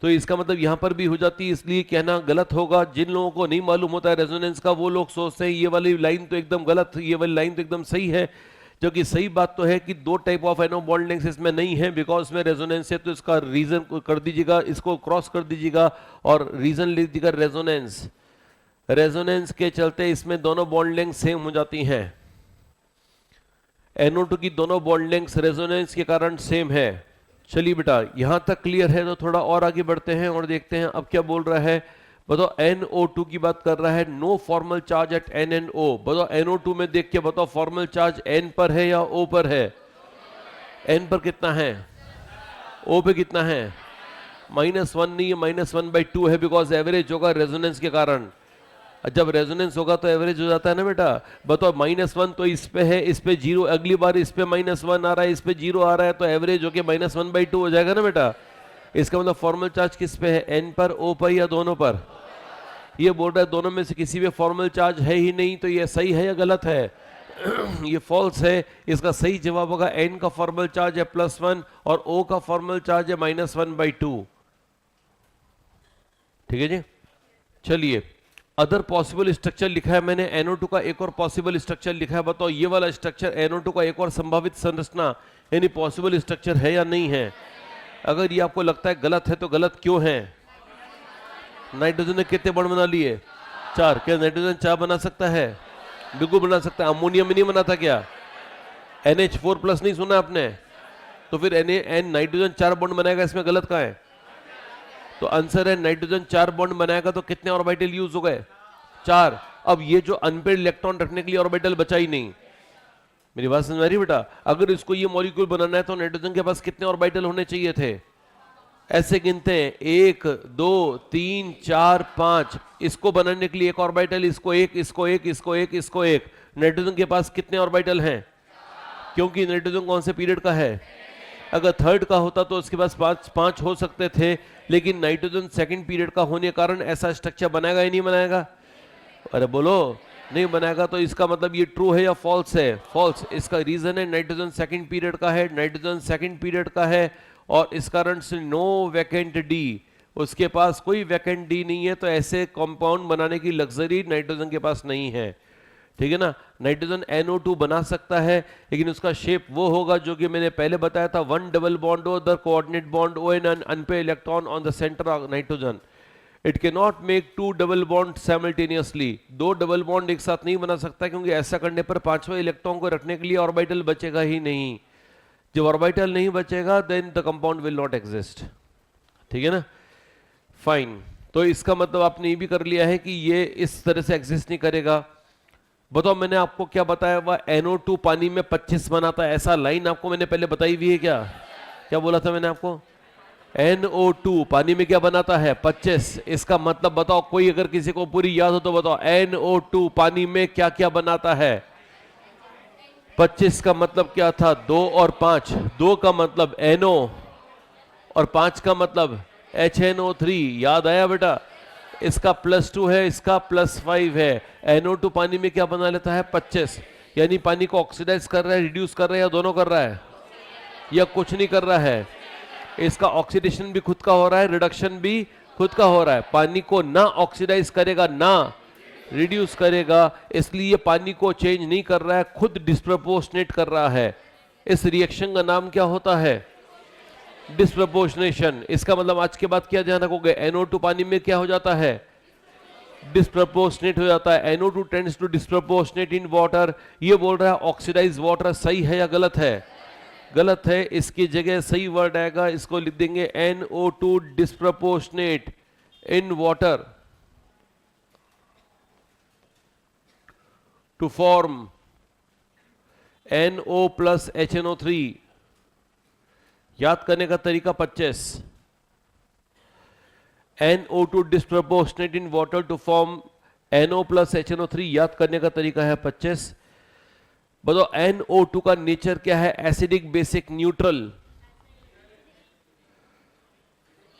तो इसका मतलब यहां पर भी हो जाती है, इसलिए कहना गलत होगा। जिन लोगों को नहीं मालूम होता है रेजोनेंस का, वो लोग सोचते हैं ये वाली लाइन तो एकदम गलत, ये वाली लाइन तो एकदम सही है। जो कि सही बात तो है कि 2 type of NO bond length इसमें नहीं है, बिकॉज में रेजोनेंस है। तो इसका रीजन कर दीजिएगा, इसको क्रॉस कर दीजिएगा और रीजन लिख दीजिएगा रेजोनेंस। रेजोनेंस के चलते इसमें दोनों बॉन्ड लेंथ सेम हो जाती हैं। NO2 की दोनों बॉन्ड लेंथ रेजोनेंस के कारण सेम है। चलिए बेटा, यहां तक क्लियर है। तो थोड़ा और आगे बढ़ते हैं और देखते हैं अब क्या बोल रहा है। बताओ NO2 की बात कर रहा है। No formal charge at N and O। बताओ NO2 में देख के बताओ फॉर्मल चार्ज N पर है या O पर है? N पर कितना है? O पे कितना है? -1 नहीं है, -1/2 है, बिकॉज एवरेज होगा रेजोनेंस के कारण। जब रेजोनेंस होगा तो एवरेज हो जाता है ना बेटा। बताओ -1 तो इस पे है, इस पे 0, अगली बार इस पे -1 आ रहा है, इस पे 0 आ रहा है, तो एवरेज होके -1/2 हो जाएगा ना बेटा। इसका मतलब फॉर्मल चार्ज किस पे है? N पर, O पर या दोनों पर? ये बोल रहा है दोनों में से किसी पे फॉर्मल चार्ज है ही नहीं। तो ये सही है या गलत है? ये फॉल्स है। इसका सही जवाब होगा N का फॉर्मल चार्ज है +1 और O का फॉर्मल चार्ज है -1/2। ठीक है जी। चलिए, अदर पॉसिबल स्ट्रक्चर लिखा है मैंने। NO2 का एक और पॉसिबल स्ट्रक्चर लिखा है। बताओ ये वाला स्ट्रक्चर NO2 का एक और संभावित संरचना यानी पॉसिबल स्ट्रक्चर है या नहीं है? अगर ये आपको लगता है गलत है तो गलत क्यों है? नाइट्रोजन ने कितने बॉन्ड बना लिए? 4। क्या नाइट्रोजन 4 बना सकता है? बिल्कुल बना सकता है। अमोनिया में नहीं बनाता क्या? NH4+ नहीं सुना आपने? तो फिर नाइट्रोजन 4 बॉन्ड बनाएगा, इसमें गलत कहाँ है? तो आंसर है नाइट्रोजन 4 बॉन्ड बनाएगा तो कितने ऑर्बिटल यूज हो गए? 4। अब ये जो अनपेयर्ड इलेक्ट्रॉन रखने के लिए ऑर्बिटल बचा ही नहीं। मेरी बात समझ आ रही बेटा? अगर इसको ये मॉलिक्यूल बनाना है तो नाइट्रोजन के पास कितने ऑर्बिटल होने चाहिए थे? ऐसे गिनते हैं 1 2 3 4 5। इसको बनाने के लिए एक ऑर्बिटल, इसको एक, इसको एक, इसको एक, इसको एक। नाइट्रोजन के पास कितने ऑर्बिटल हैं? क्योंकि नाइट्रोजन कौन से पीरियड का है? अगर थर्ड का होता तो उसके पास पांच हो सकते थे, लेकिन नाइट्रोजन सेकंड पीरियड का होने के कारण ऐसा स्ट्रक्चर बनाएगा ही नहीं बनाएगा? अरे बोलो, नहीं बनाएगा। तो इसका मतलब ये ट्रू है या फॉल्स है? फॉल्स। इसका रीजन है नाइट्रोजन सेकंड पीरियड का है, नाइट्रोजन सेकंड पीरियड का है, और इस कारण से नो वैकेंट डी, उसके पास कोई वैकेंट डी नहीं है। तो ऐसे कंपाउंड बनाने की लग्जरी नाइट्रोजन के पास नहीं है, ठीक है ना। नाइट्रोजन NO2 बना सकता है, लेकिन उसका शेप वो होगा जो कि मैंने पहले बताया था, 1 double bond O, the coordinate bond O an unpaired electron on the centre of nitrogen. It can not make 2 double bond simultaneously, 2 double bond एक साथ नहीं बना सकता, क्योंकि ऐसा करने पर पांचवें इलेक्ट्रॉन को रखने के लिए ऑर्बिटल बचेगा ही नहीं। जब ऑर्बिटल नहीं बचेगा then the compound will not exist, ठीक है ना। फाइन, तो इसका मतलब आपने ये भी कर लिया है कि ये इस तरह से एग्जिस्ट नहीं करेगा। बताओ, मैंने आपको क्या बताया? वह NO2 पानी में 25 बनाता है, ऐसा लाइन आपको मैंने पहले बताई हुई है क्या? क्या बोला था मैंने आपको? NO2 पानी में क्या बनाता है? 25। इसका मतलब बताओ, कोई अगर किसी को पूरी याद हो तो बताओ, NO2 पानी में क्या क्या बनाता है? 25 का मतलब क्या था? 2 और 5। 2 का मतलब NO और 5 का मतलब HNO3। याद आया बेटा? इसका +2 है, इसका +5 है। NO2 पानी में क्या बना लेता है? 25। यानी पानी को ऑक्सीडाइज कर रहा है, रिड्यूस कर रहा है, या दोनों कर रहा है, या कुछ नहीं कर रहा है? इसका ऑक्सीडेशन भी खुद का हो रहा है, रिडक्शन भी खुद का हो रहा है। पानी को ना ऑक्सीडाइज करेगा ना रिड्यूस करेगा, इसलिए पानी को चेंज नहीं कर रहा है, खुद डिस्प्रपोर्शनेट कर रहा है। इस रिएक्शन का नाम क्या होता है? डिस्प्रपोर्शनेशन। इसका मतलब आज के बाद क्या ध्यान रखोगे? NO2 पानी में क्या हो जाता है? डिस्प्रपोर्शनेट हो जाता है। NO2 tends to disproportionate in water. ये बोल रहा है ऑक्सीडाइज वाटर। सही है या गलत है? गलत है। इसकी जगह सही वर्ड आएगा, इसको लिख देंगे NO2 disproportionate in water to form NO plus HNO3। याद करने का तरीका 25। NO2 disproportionate in water to form NO plus HNO3। याद करने का तरीका है 25। बताओ NO2 का नेचर क्या है? Acidic, basic, neutral?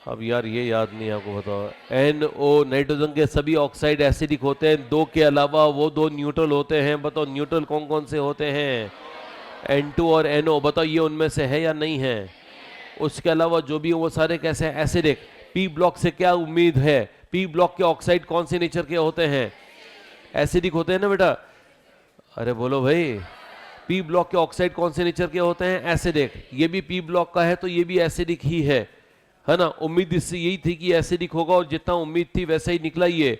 अब यार ये याद नहीं आपको, बताओ। NO, नाइट्रोजन के सभी ऑक्साइड एसिडिक होते हैं, 2 के अलावा वो 2 न्यूट्रल होते हैं। बताओ न्यूट्रल कौन कौन से होते हैं? N2 और NO। बताओ ये उनमें से है या नहीं है? उसके अलावा जो भी वो सारे कैसे हैं? एसिडिक। P ब्लॉक से क्या उम्मीद है? P ब्लॉक के ऑक्साइड कौन से नेचर के होते हैं? एसिडिक होते हैं ना बेटा? अरे बोलो भाई, P ब्लॉक के ऑक्साइड कौन से नेचर के होते हैं? एसिडिक। ये भी P ब्लॉक का है तो ये भी एसिडिक ही है ना। उम्मीद इससे यही थी कि एसिडिक होगा, और जितना उम्मीद थी वैसा ही निकला ये।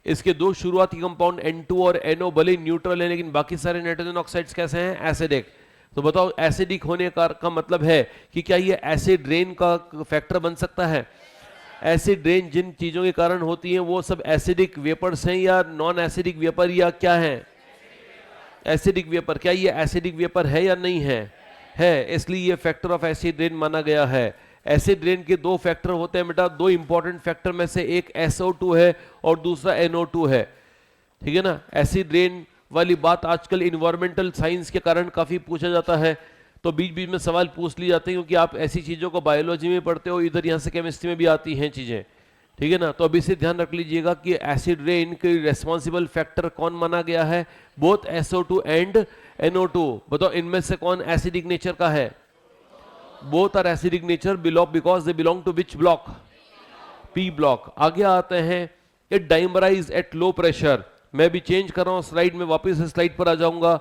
इसके 2 शुरुआती कंपाउंड N2 और NO भले न्यूट्रल है, लेकिन बाकी सारे नाइट्रोजन ऑक्साइड्स कैसे हैं? एसिडिक। तो बताओ एसिडिक होने का मतलब है कि क्या ये एसिड रेन का फैक्टर बन सकता है? एसिड रेन जिन चीजों के कारण होती है वो सब एसिडिक वेपर्स हैं या नॉन एसिडिक वेपर, या क्या है? Acidic vapour. क्या ये एसिडिक वेपर है या नहीं है? है। इसलिए ये फैक्टर ऑफ एसिड रेन माना गया है। एसिड रेन के 2 फैक्टर होते हैं बेटा, 2 इंपॉर्टेंट फैक्टर में से एक SO2 है और दूसरा NO2 है, ठीक है ना। एसिड रेन वाली बात आजकल इन्वायरमेंटल साइंस के कारण काफी पूछा जाता है, तो बीच बीच में सवाल पूछ ली जाते हैं, क्योंकि आप ऐसी चीजों को बायोलॉजी में पढ़ते हो, इधर यहाँ से केमिस्ट्री में भी आती हैं चीजें, ठीक है ना। तो अभी से ध्यान रख लीजिएगा कि एसिड रेन के रिस्पॉन्सिबल फैक्टर कौन माना गया है? Both SO2 and NO2। बताओ इनमें से कौन एसिडिक नेचर का है? Both are acidic nature because they belong to which block? P block. आगे आते हैं, it dimerise at low pressure. मैं भी चेंज कर रहा हूं स्लाइड में, वापस स्लाइड पर आ जाऊंगा।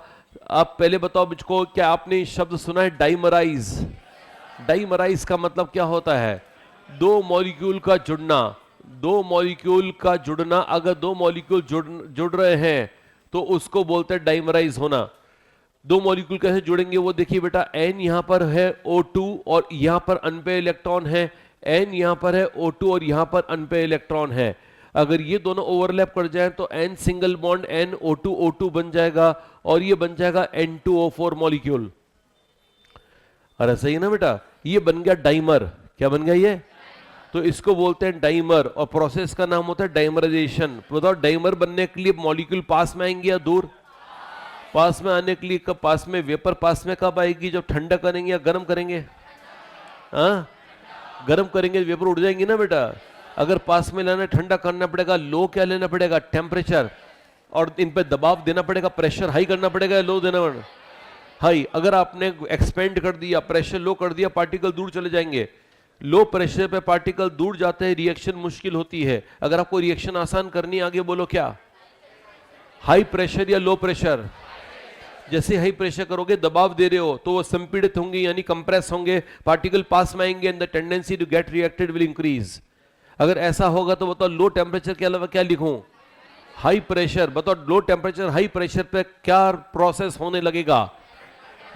आप पहले बताओ मुझको, क्या आपने शब्द सुना है डाइमराइज? डाइमराइज का मतलब क्या होता है? 2 मॉलिक्यूल का जुड़ना। 2 मॉलिक्यूल का जुड़ना, अगर 2 मॉलिक्यूल जुड़ रहे हैं तो उसको बोलते हैं डाइमराइज होना। 2 मॉलिक्यूल कैसे जुड़ेंगे वो देखिए बेटा। N यहां पर है O2 और यहां पर अनपेयर इलेक्ट्रॉन है, N यहां पर है O2 और यहां पर अनपेयर इलेक्ट्रॉन है। अगर ये दोनों ओवरलैप कर जाएं तो N सिंगल बॉन्ड NO2O2 बन जाएगा और ये बन जाएगा N2O4 मॉलिक्यूल। अरे सही है ना बेटा? ये बन गया डाइमर। क्या बन गया ये? तो इसको बोलते हैं डाइमर, और प्रोसेस का नाम होता है डाइमराइजेशन। बताओ डाइमर बनने के लिए मॉलिक्यूल पास में आएंगे या दूर? पास में आने के लिए कब पास में, वेपर पास में कब आएगी? जब ठंडा करेंगे या गर्म करेंगे? हाँ, गर्म करेंगे वेपर उड़ जाएंगी ना बेटा। अगर पास में लाना, ठंडा करना पड़ेगा, लो क्या लेना पड़ेगा? टेम्परेचर, और इन पे दबाव देना पड़ेगा, प्रेशर हाई करना पड़ेगा या लो देना पड़ेगा? हाई। अगर आपने एक्सपेंड कर दिया, प्रेशर लो कर दिया, पार्टिकल दूर चले जाएंगे। लो प्रेशर पे पार्टिकल दूर जाते हैं, रिएक्शन मुश्किल होती है। अगर आपको रिएक्शन आसान करनी है, आगे बोलो क्या? हाई प्रेशर या लो प्रेशर? जैसे हाई प्रेशर करोगे, दबाव दे रहे हो, तो वो संपीड़ित होंगे यानी कंप्रेस होंगे, पार्टिकल पास में आएंगे, and the tendency to get reacted will increase. अगर ऐसा होगा तो बताओ लो टेम्परेचर के अलावा क्या लिखूं? High pressure. बताओ लो टेम्परेचर हाई प्रेशर पे क्या प्रोसेस होने लगेगा?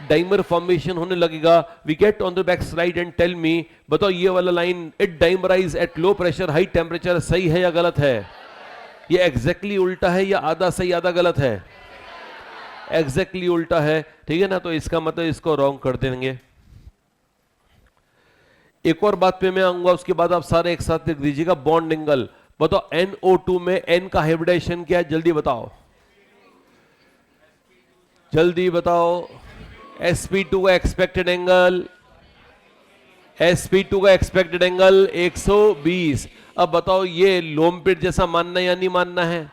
डाइमर फॉर्मेशन होने लगेगा। We get on the back slide and tell me, बताओ ये वाला line, it dimerise at low pressure high temperature, सही है या गलत है? ये एग्जैक्टली उल्टा है या आधा सही आधा गलत है? एग्जैक्टली उल्टा है, ठीक है ना। तो इसका मतलब इसको रॉन्ग कर देंगे। एक और बात पे मैं आऊंगा, उसके बाद आप सारे एक साथ लिख दीजिएगा। Bond angle. बताओ NO2 में N का हाइब्रिडाइजेशन क्या है? जल्दी बताओ, जल्दी बताओ। sp2 का एक्सपेक्टेड एंगल, sp2 का एक्सपेक्टेड एंगल 120। अब बताओ ये लोम पिट जैसा मानना है या नहीं मानना है?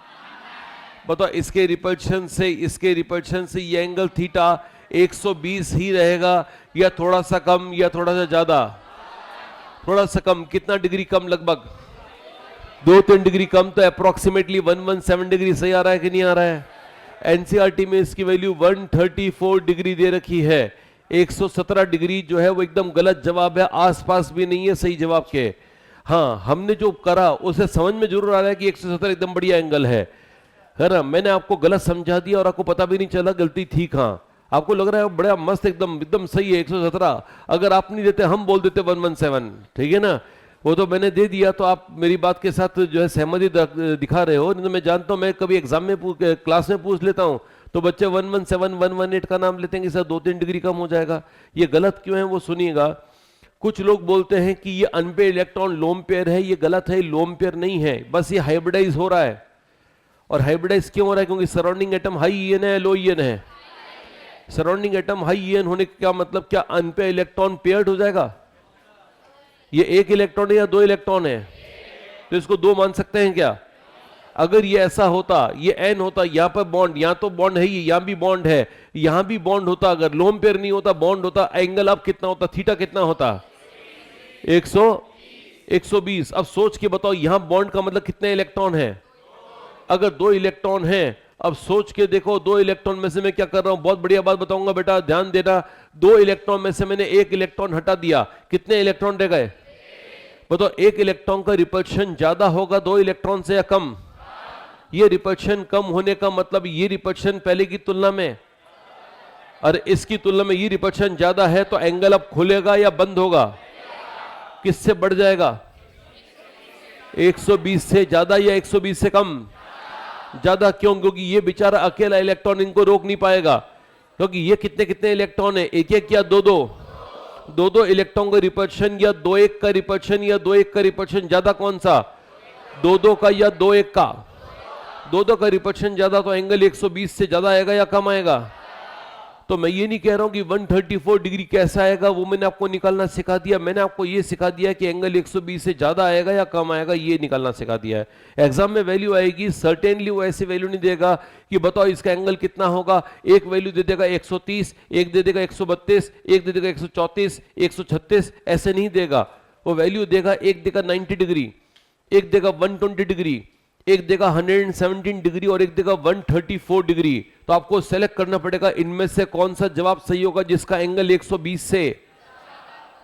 बताओ इसके रिपल्शन से इसके रिपल्शन से ये एंगल थीटा 120 ही रहेगा, या थोड़ा सा कम या थोड़ा सा ज्यादा? थोड़ा सा कम। कितना डिग्री कम? लगभग 2-3 डिग्री कम। तो अप्रोक्सीमेटली 117 डिग्री सही आ रहा है कि नहीं आ रहा है? एनसीईआरटी में इसकी वैल्यू 134 डिग्री दे रखी है। 117 डिग्री जो है वो एकदम गलत जवाब है, आसपास भी नहीं है सही जवाब के। हाँ, हमने जो करा उसे समझ में जरूर आ रहा है कि 117 एकदम बढ़िया एंगल है ना। मैंने आपको गलत समझा दिया और आपको पता भी नहीं चला, गलती थी कहां। आपको लग रहा है बड़ा मस्त एकदम एकदम सही है 117। अगर आप नहीं देते, हम बोल देते 117, ठीक है ना। वो तो मैंने दे दिया, तो आप मेरी बात के साथ जो है सहमति दिखा रहे हो। नहीं तो मैं जानता हूं, मैं कभी एग्जाम में क्लास में पूछ लेता हूं तो बच्चे 117 118 का नाम लेते हैं कि सर 2-3 डिग्री कम हो जाएगा। ये गलत क्यों है वो सुनिएगा। कुछ लोग बोलते हैं कि ये अनपेयर इलेक्ट्रॉन लोन पेयर है, ये गलत है, लोन पेयर नहीं है, बस ये हाइब्रिडाइज हो रहा है। और हाइब्रिडाइज क्यों हो रहा है? क्योंकि सराउंडिंग एटम हाई ईएन है, लो ईएन है। सराउंडिंग एटम हाई ईएन होने का क्या मतलब? क्या अनपेयर इलेक्ट्रॉन पेयर्ड हो जाएगा? ये एक इलेक्ट्रॉन है या 2 इलेक्ट्रॉन है? तो इसको 2 मान सकते हैं क्या? अगर ये ऐसा होता, ये एन होता, यहां पर बॉन्ड, यहां तो बॉन्ड है, यहां भी बॉन्ड है, यहां भी बॉन्ड होता, अगर लोन पेयर नहीं होता बॉन्ड होता, एंगल अब कितना होता? थीटा कितना होता? 120। अब सोच के बताओ, यहां बॉन्ड का मतलब कितने इलेक्ट्रॉन है? अगर 2 इलेक्ट्रॉन है, अब सोच के देखो 2 इलेक्ट्रॉन में से मैं क्या कर रहा हूं, बहुत बढ़िया बात बताऊंगा बेटा, ध्यान देना। 2 इलेक्ट्रॉन में से मैंने 1 इलेक्ट्रॉन हटा दिया, कितने इलेक्ट्रॉन रह गए? बताओ 1 इलेक्ट्रॉन का रिपल्शन ज्यादा होगा 2 इलेक्ट्रॉन से या कम? ये रिपल्शन कम होने का मतलब ये रिपल्शन पहले की तुलना में, और इसकी तुलना में ये रिपल्शन ज्यादा है, तो एंगल अब खुलेगा या बंद होगा? किससे बढ़ जाएगा? 120 से ज्यादा या 120 से कम? ज्यादा। क्यों? क्योंकि ये बेचारा अकेला इलेक्ट्रॉन इनको रोक नहीं पाएगा, क्योंकि ये कितने कितने इलेक्ट्रॉन है? 1-1 या 2-2 इलेक्ट्रॉन का रिपल्शन, या 2-1 का रिपल्शन, या 2-1 का रिपल्शन ज्यादा कौन सा? 2-2 का या 2-1 का? 2-2 का रिपल्शन ज्यादा, तो एंगल 120 से ज्यादा आएगा या कम आएगा? तो मैं ये नहीं कह रहा हूं कि 134 डिग्री कैसा आएगा, वो मैंने आपको निकालना सिखा दिया। मैंने आपको ये सिखा दिया कि एंगल 120 से ज्यादा आएगा या कम आएगा, ये निकालना सिखा दिया है। एग्जाम में वैल्यू आएगी, सर्टेनली वो ऐसी वैल्यू नहीं देगा कि बताओ इसका एंगल कितना होगा। एक वैल्यू दे देगा 130, एक दे देगा 132, एक दे देगा 134, 136, ऐसे नहीं देगा। वो वैल्यू देगा, एक देगा 90 डिग्री, एक देगा 120 डिग्री, एक देगा 117 डिग्री, और एक देगा 134 डिग्री। तो आपको सेलेक्ट करना पड़ेगा इनमें से कौन सा जवाब सही होगा जिसका एंगल 120 से,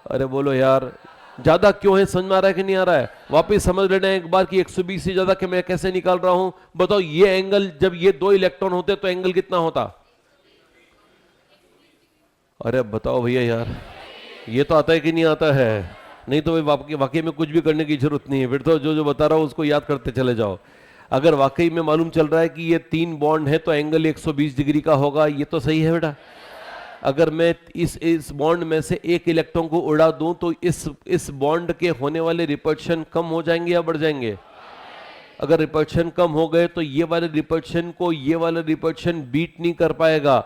अरे बोलो यार, ज्यादा क्यों है? समझ में आ रहा है कि नहीं आ रहा है? वापिस समझ लेना एक बार कि 120 से ज्यादा कि मैं कैसे निकाल रहा हूं। बताओ ये एंगल, जब ये 2 इलेक्ट्रॉन होते तो एंगल कितना होता? अरे बताओ भैया यार, ये तो आता है कि नहीं आता है? नहीं तो वाकई में कुछ भी करने की जरूरत नहीं है, फिर तो जो बता रहा हूं उसको याद करते चले जाओ। अगर वाकई में मालूम चल रहा है कि ये 3 बॉन्ड है तो एंगल 120 डिग्री का होगा, ये तो सही है बेटा। अगर मैं इस बॉन्ड में से एक इलेक्ट्रॉन को उड़ा दूं तो इस बॉन्ड के होने वाले रिपल्शन कम हो जाएंगे या बढ़ जाएंगे? अगर रिपल्शन कम हो गए तो ये वाले रिपल्शन को ये वाला रिपल्शन बीट नहीं कर पाएगा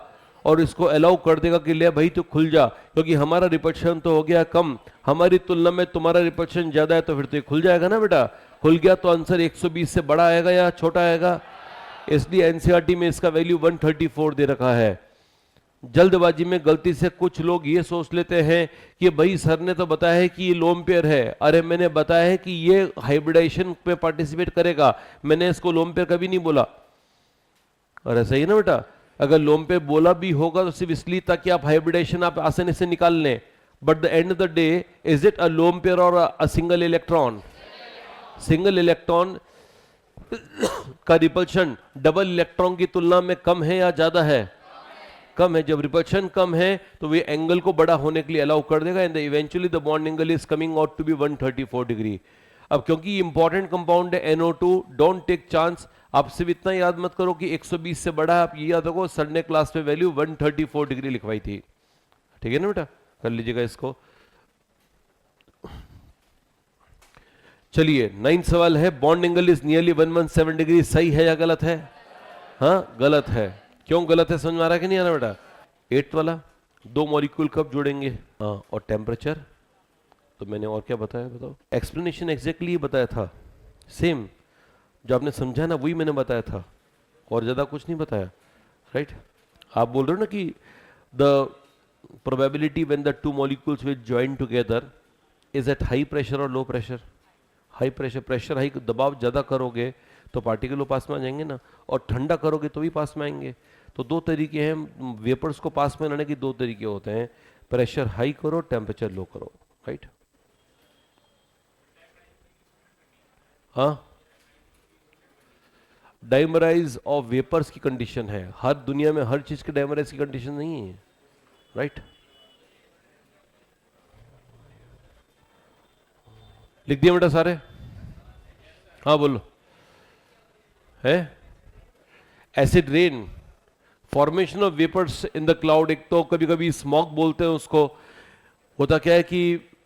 और इसको अलाउ कर देगा कि ले भाई तू खुल जा, क्योंकि हमारा रिपल्शन तो हो गया कम, हमारी तुलना में तुम्हारा रिपल्शन ज्यादा है, तो फिर तो ये खुल जाएगा ना बेटा। खुल गया तो आंसर 120 से बड़ा आएगा या छोटा आएगा? इसलिए एनसीईआरटी में इसका वैल्यू 134 दे रखा है। जल्दबाजी में गलती से कुछ लोग ये सोच लेते हैं कि भाई सर ने तो बताया है कि ये लोन पेयर है। अरे मैंने बताया है कि ये हाइब्रिडाइजेशन में पार्टिसिपेट करेगा, मैंने इसको लोन पेयर कभी नहीं बोला। अरे सही ना बेटा, अगर लोन पेयर बोला भी होगा तो सिर्फ इसलिए ताकि आप हाइब्रिडाइजेशन आप आसानी से निकाल लें, but the end of the day is it a lone pair और a single electron? Single electron का रिपल्शन डबल इलेक्ट्रॉन की तुलना में कम है या ज्यादा है? कम है। जब रिपल्शन कम है तो वे एंगल को बड़ा होने के लिए अलाउ कर देगा and eventually the bond angle is coming out to be 134 degree. अब क्योंकि इंपॉर्टेंट कंपाउंड है NO2, डोंट टेक चांस। आप सिर्फ इतना याद मत करो कि 120 से बड़ा है, आप ये याद रखो सर ने क्लास में वैल्यू 134 डिग्री लिखवाई थी। ठीक है ना बेटा, कर लीजिएगा इसको। चलिए 9 सवाल है, bond angle is nearly 117 degree, सही है या गलत है? हाँ गलत है। क्यों गलत है, समझ में आ रहा है कि नहीं आ रहा बेटा? 8 वाला, दो मॉलिक्यूल कब जोड़ेंगे? हाँ, और टेम्परेचर तो मैंने और क्या बताया बताओ? एक्सप्लेनेशन एग्जैक्टली बताया था, सेम जो आपने समझा ना वही मैंने बताया था, और ज्यादा कुछ नहीं बताया, राइट? आप बोल रहे हो ना कि the probability when the two molecules will join together is at high pressure और low pressure. High pressure, pressure high, दबाव ज्यादा करोगे तो पार्टिकल पास में आ जाएंगे ना, और ठंडा करोगे तो भी पास में आएंगे। तो दो तरीके हैं वेपर्स को पास में लाने के, दो तरीके होते हैं, प्रेशर हाई करो, टेम्परेचर लो करो, राइट? हाँ, डाइमराइज ऑफ वेपर्स की कंडीशन है, हर दुनिया में हर चीज की डाइमराइज की कंडीशन नहीं है, राइट? लिख दिया बेटा सारे? हाँ बोलो। है acid rain, formation of vapours in the cloud. एक तो कभी कभी स्मॉग बोलते हैं उसको। होता क्या है कि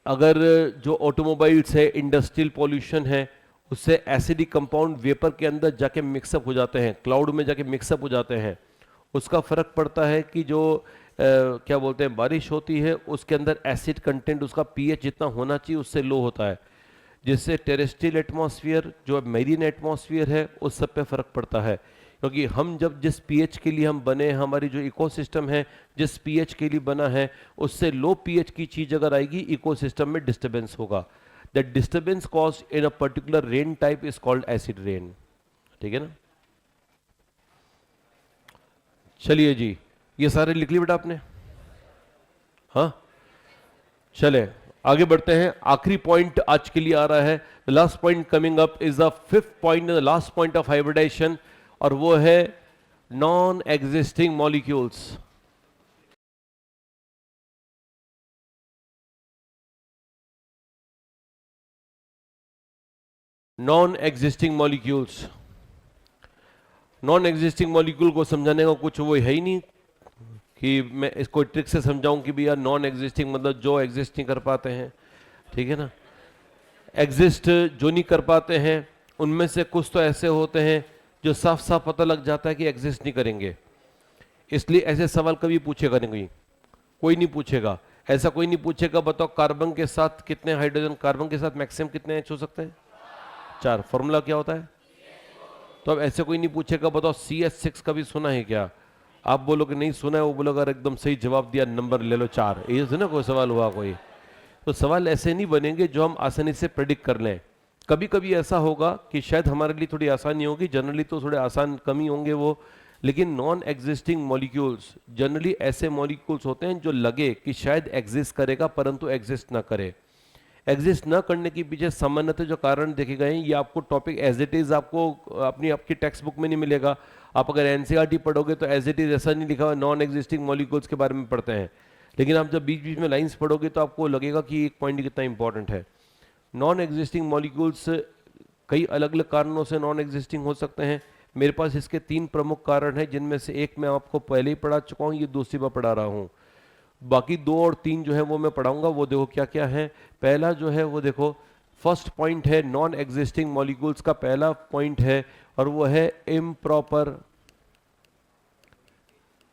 अगर जो ऑटोमोबाइल्स है, इंडस्ट्रियल पॉल्यूशन है, उससे एसिडिक कंपाउंड वेपर के अंदर जाके मिक्सअप हो जाते हैं, क्लाउड में जाके मिक्सअप हो जाते हैं। उसका फर्क पड़ता है कि जो क्या बोलते हैं बारिश होती है उसके अंदर एसिड कंटेंट, उसका पीएच जितना होना चाहिए उससे लो होता है, जिससे टेरेस्ट्रियल एटमॉस्फेयर जो मेरीन एटमॉस्फेयर है उस सब पे फर्क पड़ता है। क्योंकि हम जब जिस पीएच के लिए हम बने, हमारी जो इकोसिस्टम है जिस पीएच के लिए बना है, उससे लो पीएच की चीज अगर आएगी इकोसिस्टम में डिस्टर्बेंस होगा। That disturbance caused in a particular rain type is called acid rain. ठीक है ना? चलिए जी, ये सारे लिख लिए बेटा आपने? हाँ चले आगे बढ़ते हैं। आखिरी पॉइंट आज के लिए आ रहा है, the last point coming up is the fifth point, the last point of hybridisation, और वो है non existing molecules. Non existing molecules, non existing molecule को समझाने का कुछ वो है ही नहीं कि मैं इसको ट्रिक से समझाऊं कि भैया नॉन एग्जिस्टिंग मतलब जो एग्जिस्ट नहीं कर पाते हैं। ठीक है ना? एग्जिस्ट जो नहीं कर पाते हैं उनमें से कुछ तो ऐसे होते हैं जो साफ साफ पता लग जाता है कि एग्जिस्ट नहीं करेंगे, इसलिए ऐसे सवाल कभी पूछेगा नहीं, कोई नहीं पूछेगा। ऐसा कोई नहीं पूछेगा बताओ कार्बन के साथ कितने हाइड्रोजन, कार्बन के साथ मैक्सिमम कितने एच हो सकते हैं? 4। फॉर्मूला क्या होता है? तो अब ऐसे कोई नहीं पूछेगा बताओ CH6 का भी सुना है क्या? आप बोलोगे नहीं सुना है, वो बोलोगे अगर एकदम सही जवाब दिया नंबर ले लो 4। ये ना कोई सवाल हुआ कोई? तो सवाल ऐसे नहीं बनेंगे जो हम आसानी से प्रेडिक्ट कर लें। कभी कभी ऐसा होगा कि शायद हमारे लिए थोड़ी आसानी होगी, जनरली तो थोड़े आसान कम ही होंगे वो, लेकिन नॉन एग्जिस्टिंग मॉलिक्यूल्स जनरली ऐसे मॉलिक्यूल्स होते हैं जो लगे कि शायद एग्जिस्ट करेगा परंतु एग्जिस्ट ना करे। एग्जिस्ट न करने के पीछे सामान्यतः जो कारण देखे गए हैं, ये आपको टॉपिक एज इट इज आपको आपकी टेक्स्ट बुक में नहीं मिलेगा। आप अगर एनसीईआरटी पढ़ोगे तो एज इट इज ऐसा नहीं लिखा हुआ, नॉन एग्जिस्टिंग मॉलिक्यूल्स के बारे में पढ़ते हैं, लेकिन आप जब बीच बीच में लाइंस पढ़ोगे तो आपको लगेगा कि एक पॉइंट कितना इंपॉर्टेंट है। नॉन एग्जिस्टिंग मॉलिक्यूल्स कई अलग अलग कारणों से नॉन एग्जिस्टिंग हो सकते हैं। मेरे पास इसके 3 प्रमुख कारण हैं, जिनमें से एक मैं आपको पहले ही पढ़ा चुका हूँ, ये दूसरी बार पढ़ा रहा हूँ। बाकी 2 और 3 जो है वो मैं पढ़ाऊंगा। वो देखो क्या क्या है। पहला जो है वो देखो, फर्स्ट पॉइंट है नॉन एग्जिस्टिंग मॉलिक्यूल्स का पहला पॉइंट है, और वो है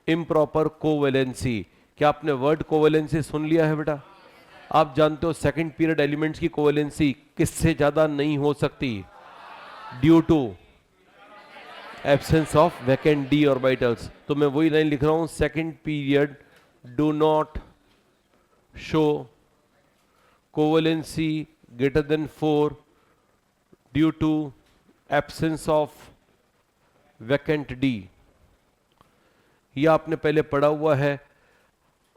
इम्प्रॉपर कोवेलेंसी। क्या आपने वर्ड कोवेलेंसी सुन लिया है बेटा? आप जानते हो सेकंड पीरियड एलिमेंट्स की कोवेलेंसी किससे ज्यादा नहीं हो सकती? Due to absence of vacant d orbitals. तो मैं वही लाइन लिख रहा हूं, second period do not show covalency greater than 4 due to absence of vacant D। यह आपने पहले पढ़ा हुआ है।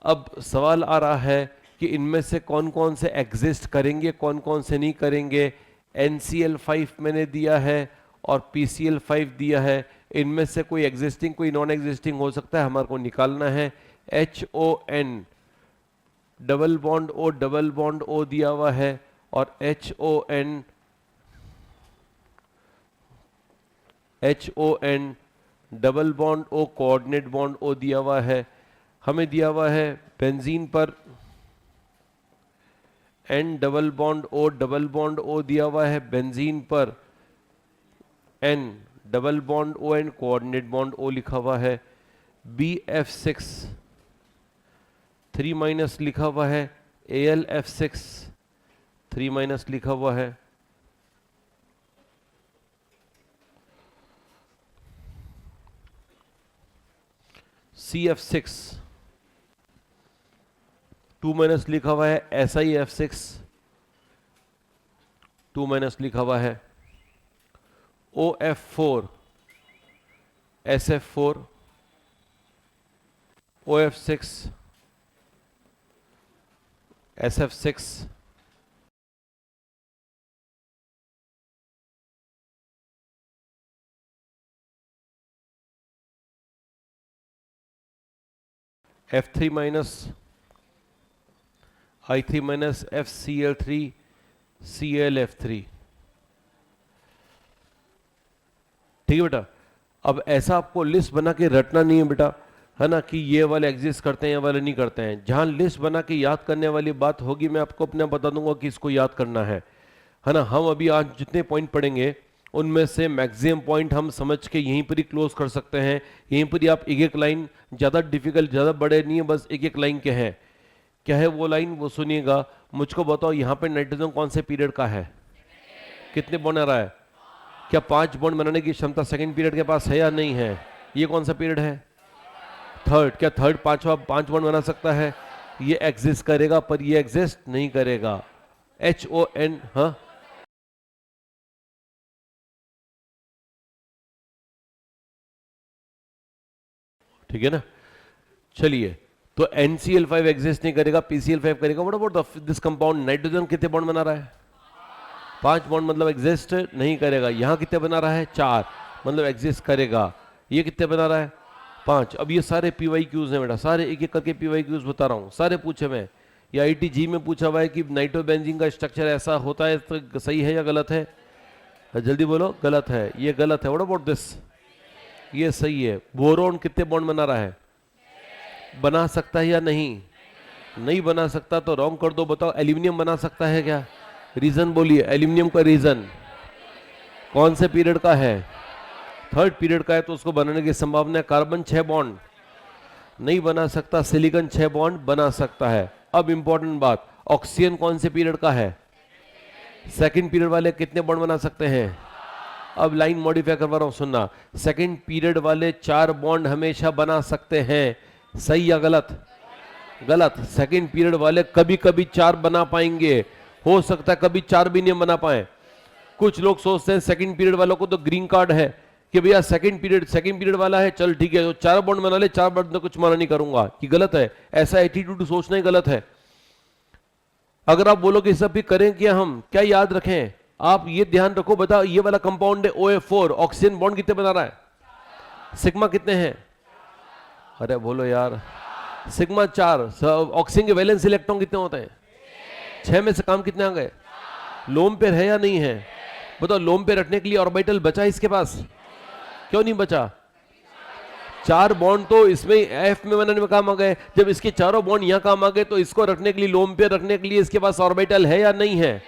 अब सवाल आ रहा है कि इनमें से कौन कौन से एग्जिस्ट करेंगे, कौन कौन से नहीं करेंगे। NCl5 मैंने दिया है और PCl5 दिया है। इनमें से कोई एग्जिस्टिंग कोई नॉन एग्जिस्टिंग हो सकता है, हमारे को निकालना है। HON डबल बॉन्ड O दिया हुआ है, और HON double bond O coordinate bond O दिया हुआ है। हमें दिया हुआ है बेंजीन पर N डबल बॉन्ड O दिया हुआ है। बेंजीन पर N double bond O N coordinate bond O लिखा हुआ है। BF6 3- लिखा हुआ है। AlF6 3- लिखा हुआ है। CF6 2- लिखा हुआ है। SiF6 2- लिखा हुआ है। OF4 SF4 OF6 SF6 F3- I3- FCl3 ClF3। ठीक है बेटा। अब ऐसा आपको लिस्ट बना के रटना नहीं है बेटा, है ना, कि ये वाले एग्जिस्ट करते हैं, ये वाले नहीं करते हैं। जहां लिस्ट बना के याद करने वाली बात होगी, मैं आपको अपने बता दूंगा कि इसको याद करना है ना। हम अभी आज जितने पॉइंट पढ़ेंगे उनमें से मैक्सिमम पॉइंट हम समझ के यहीं पर ही क्लोज कर सकते हैं। यहीं पर ही आप एक एक लाइन, ज़्यादा डिफिकल्ट, ज़्यादा बड़े नहीं है, बस एक एक लाइन के हैं। क्या है वो लाइन, वो सुनिएगा। मुझको बताओ यहाँ पे नाइट्रोजन कौन से पीरियड का है? कितने बॉन्ड आ रहा है? क्या 5 बॉन्ड बनाने की क्षमता सेकंड पीरियड के पास है या नहीं है? ये कौन सा पीरियड है? थर्ड। क्या थर्ड 5 बॉन्ड बना सकता है? ये एग्जिस्ट करेगा, पर ये एग्जिस्ट नहीं करेगा। HON, हाँ ठीक है ना। चलिए, तो NCl5 एग्जिस्ट नहीं करेगा, PCl5 करेगा। What about this compound? Nitrogen कितने बॉन्ड बना रहा है? 5 बॉन्ड, मतलब एग्जिस्ट नहीं करेगा। यहाँ कितने बना रहा है? 4, मतलब एग्जिस्ट करेगा। ये कितने बना रहा है? 5। अब ये सारे PYQs हैं बेटा, सारे एक एक करके PYQs बता रहा हूँ, सारे पूछे हुए हैं। या ITG में पूछा हुआ है कि नाइट्रोबेंजीन का स्ट्रक्चर ऐसा होता है, तो सही है या गलत है? जल्दी बोलो, गलत है, ये गलत है। What about this? ये सही है। बोरोन कितने बॉन्ड बना रहा है? बना सकता है या नहीं? नहीं बना सकता, तो रॉन्ग कर दो। बताओ, एल्यूमिनियम बना सकता है क्या? रीजन बोलिए, एल्यूमिनियम का रीजन कौन से पीरियड का है? थर्ड पीरियड का है, तो उसको बनाने की संभावना है। कार्बन 6 बॉन्ड नहीं बना सकता, सिलिकॉन 6 बॉन्ड बना सकता है। अब इंपॉर्टेंट बात, ऑक्सीजन कौन से पीरियड का है? सेकंड पीरियड वाले कितने बॉन्ड बना सकते हैं? अब लाइन मॉडिफाई करवा रहा हूं, सुनना। सेकंड पीरियड वाले 4 बॉन्ड हमेशा बना सकते हैं। सही या गलत? गलत। सेकंड पीरियड वाले कभी कभी 4 बना पाएंगे, हो सकता है कभी 4 भी नहीं बना पाए। कुछ लोग सोचते हैं सेकंड पीरियड वालों को तो ग्रीन कार्ड है कि भैया सेकंड पीरियड वाला है, चल ठीक है, तो 4 बॉन्ड बना ले, 4 बॉन्ड में कुछ मना नहीं करूंगा। कि गलत है? ऐसा एटीट्यूड सोचना ही गलत है। अगर आप बोलोगे सब भी करें क्या, हम क्या याद रखें, आप ये ध्यान रखो। बताओ, ये वाला कंपाउंड है OF4, ऑक्सीजन बॉन्ड कितने बना रहा है? सिग्मा कितने हैं? अरे बोलो यार, सिग्मा 4। ऑक्सीजन के वैलेंस इलेक्ट्रॉन कितने होते हैं? 6 में से काम कितने आ गए? लोन पेयर है या नहीं है? बताओ, लोन पे रखने के लिए ऑर्बिटल बचा इसके पास? क्यों नहीं बचा? 4 बॉन्ड तो इसमें एफ में बनाने में काम आ गए। जब इसके चारों बॉन्ड यहां काम आ गए तो इसको रखने के लिए, लोन पेयर रखने के लिए इसके पास ऑर्बिटल है या नहीं है?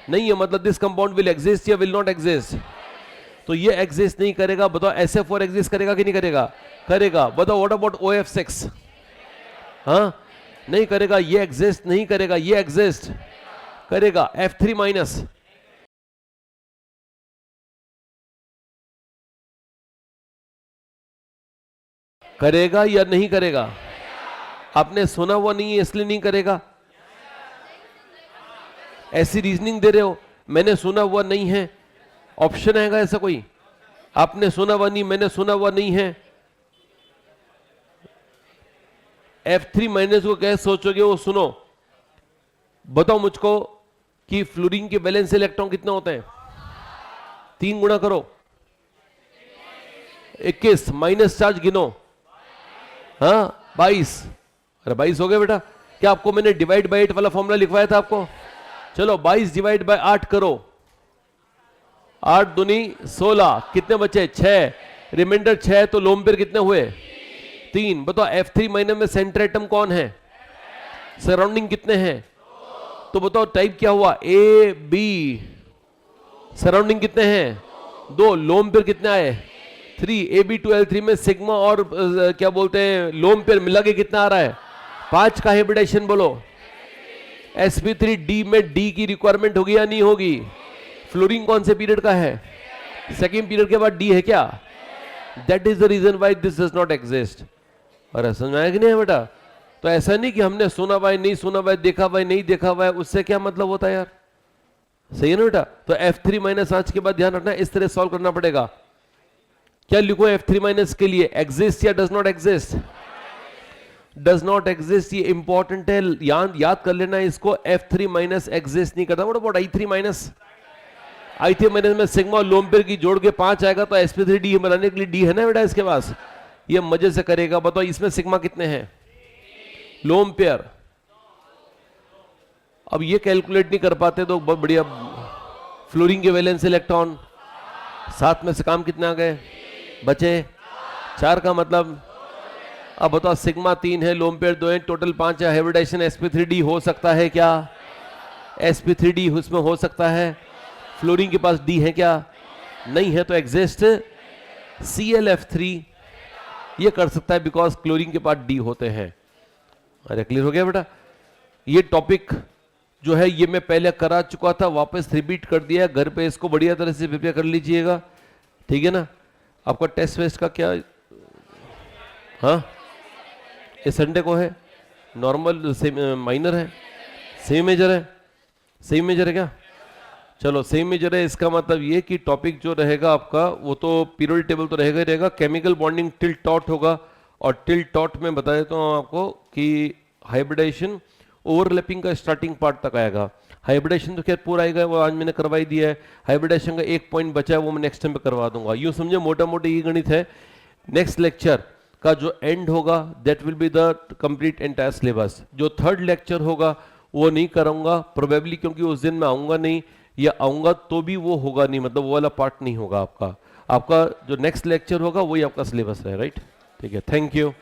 नहीं है, मतलब दिस कंपाउंड विल एग्जिस्ट या विल नॉट एग्जिस्ट? तो ये एग्जिस्ट नहीं करेगा। बताओ SF4 एग्जिस्ट करेगा कि नहीं करेगा? करेगा। बताओ व्हाट अबाउट OF6? हाँ, नहीं करेगा। ये एग्जिस्ट नहीं करेगा, ये एग्जिस्ट करेगा। F3 माइनस करेगा या नहीं करेगा? आपने सुना हुआ नहीं है इसलिए नहीं करेगा। ऐसी रीजनिंग दे रहे हो, मैंने सुना हुआ नहीं है, ऑप्शन आएगा ऐसा कोई? आपने सुना हुआ नहीं, मैंने सुना हुआ नहीं है। F3 माइनस को कैसे सोचोगे वो सुनो। बताओ मुझको कि फ्लोरीन के वैलेंस इलेक्ट्रॉन कितने होते हैं? 3 गुणा करो, 21 माइनस चार्ज गिनो। हाँ 22। अरे 22 हो गए बेटा। क्या आपको मैंने डिवाइड बाय 8 वाला फॉर्मूला लिखवाया था आपको? चलो 22 डिवाइड बाय 8 करो। 8 दूनी 16, कितने बचे? 6, रिमाइंडर 6, तो लोन पेयर कितने हुए? 3। बताओ F3 माइनस में सेंटर एटम कौन है? सराउंडिंग कितने हैं? तो बताओ टाइप क्या हुआ? A B। सराउंडिंग कितने हैं? 2। लोन पेयर कितने आए? 3। AB2L3 में सिग्मा और क्या बोलते हैं लोन पेयर मिला के कितना आ रहा है? 5 का हाइब्रिडाइजेशन बोलो। sp3D में D की रिक्वायरमेंट होगी या नहीं होगी? फ्लोरीन कौन से पीरियड का है? सेकेंड पीरियड के बाद D है क्या? That is the reason why this does not exist. और समझ में आया कि नहीं है बेटा? तो ऐसा नहीं कि हमने सुना भाई नहीं सुना भाई, देखा भाई नहीं देखा भाई, उससे क्या मतलब होता है यार? सही है ना बेटा? तो F3 माइनस आज के बाद ध्यान रखना, इस तरह सॉल्व करना पड़ेगा। क्या लिखो F3 माइनस के लिए? एग्जिस्ट या does not exist? Does not exist, ये इंपॉर्टेंट है, याद कर लेना इसको। F3 माइनस एग्जिस्ट नहीं करता। What about I3 minus? I3 minus में सिग्मा और लोन पेयर की जोड़ के 5 आएगा, तो sp3D बनाने के लिए D है ना बेटा इसके पास, ये मजे से करेगा। बताओ इसमें सिग्मा कितने हैं? Lone pair. अब ये कैलकुलेट नहीं कर पाते तो बहुत बढ़िया। फ्लोरीन के वैलेंस इलेक्ट्रॉन 7 में से काम कितने आ गए? बचे 4 का मतलब। अब बताओ सिग्मा 3 है, लोन पेयर 2 है, टोटल 5 है। हाइब्रिडाइजेशन sp3D हो सकता है क्या? sp3D उसमें हो सकता है। फ्लोरीन के पास D है क्या? नहीं है, तो एग्जिस्ट ClF3 ये कर सकता है, बिकॉज क्लोरीन के पास D होते हैं। अरे क्लियर हो गया बेटा? ये टॉपिक जो है ये मैं पहले करा चुका था, वापस रिपीट कर दिया है। घर पे इसको बढ़िया तरह से प्रिपेयर कर लीजिएगा, ठीक है ना? आपका टेस्ट वेस्ट का क्या? हाँ ये संडे को है, नॉर्मल माइनर है, सेमी मेजर है? सेमी मेजर है क्या? चलो सेमी मेजर है, इसका मतलब ये कि टॉपिक जो रहेगा आपका वो तो पीरियोडिक टेबल तो रहेगा ही रहेगा। केमिकल बॉन्डिंग टिल टॉट होगा, और टिल टॉट में बता देता हूँ आपको कि हाइब्रिडाइजेशन ओवरलैपिंग का स्टार्टिंग पार्ट तक आएगा। हाइब्रिडेशन तो खैर पूरा आएगा, वो आज मैंने करवाई दिया है। हाइब्रिडेशन का एक पॉइंट बचा है, वो मैं नेक्स्ट टाइम पे करवा दूंगा। यूँ समझे मोटा मोटी ये गणित है। नेक्स्ट लेक्चर का जो एंड होगा that will be the complete entire syllabus. जो थर्ड लेक्चर होगा वो नहीं करूंगा प्रोबेबली, क्योंकि उस दिन मैं आऊँगा नहीं, या आऊँगा तो भी वो होगा नहीं, मतलब वो वाला पार्ट नहीं होगा आपका। आपका जो नेक्स्ट लेक्चर होगा वही आपका सिलेबस है, राइट? ठीक है, थैंक यू।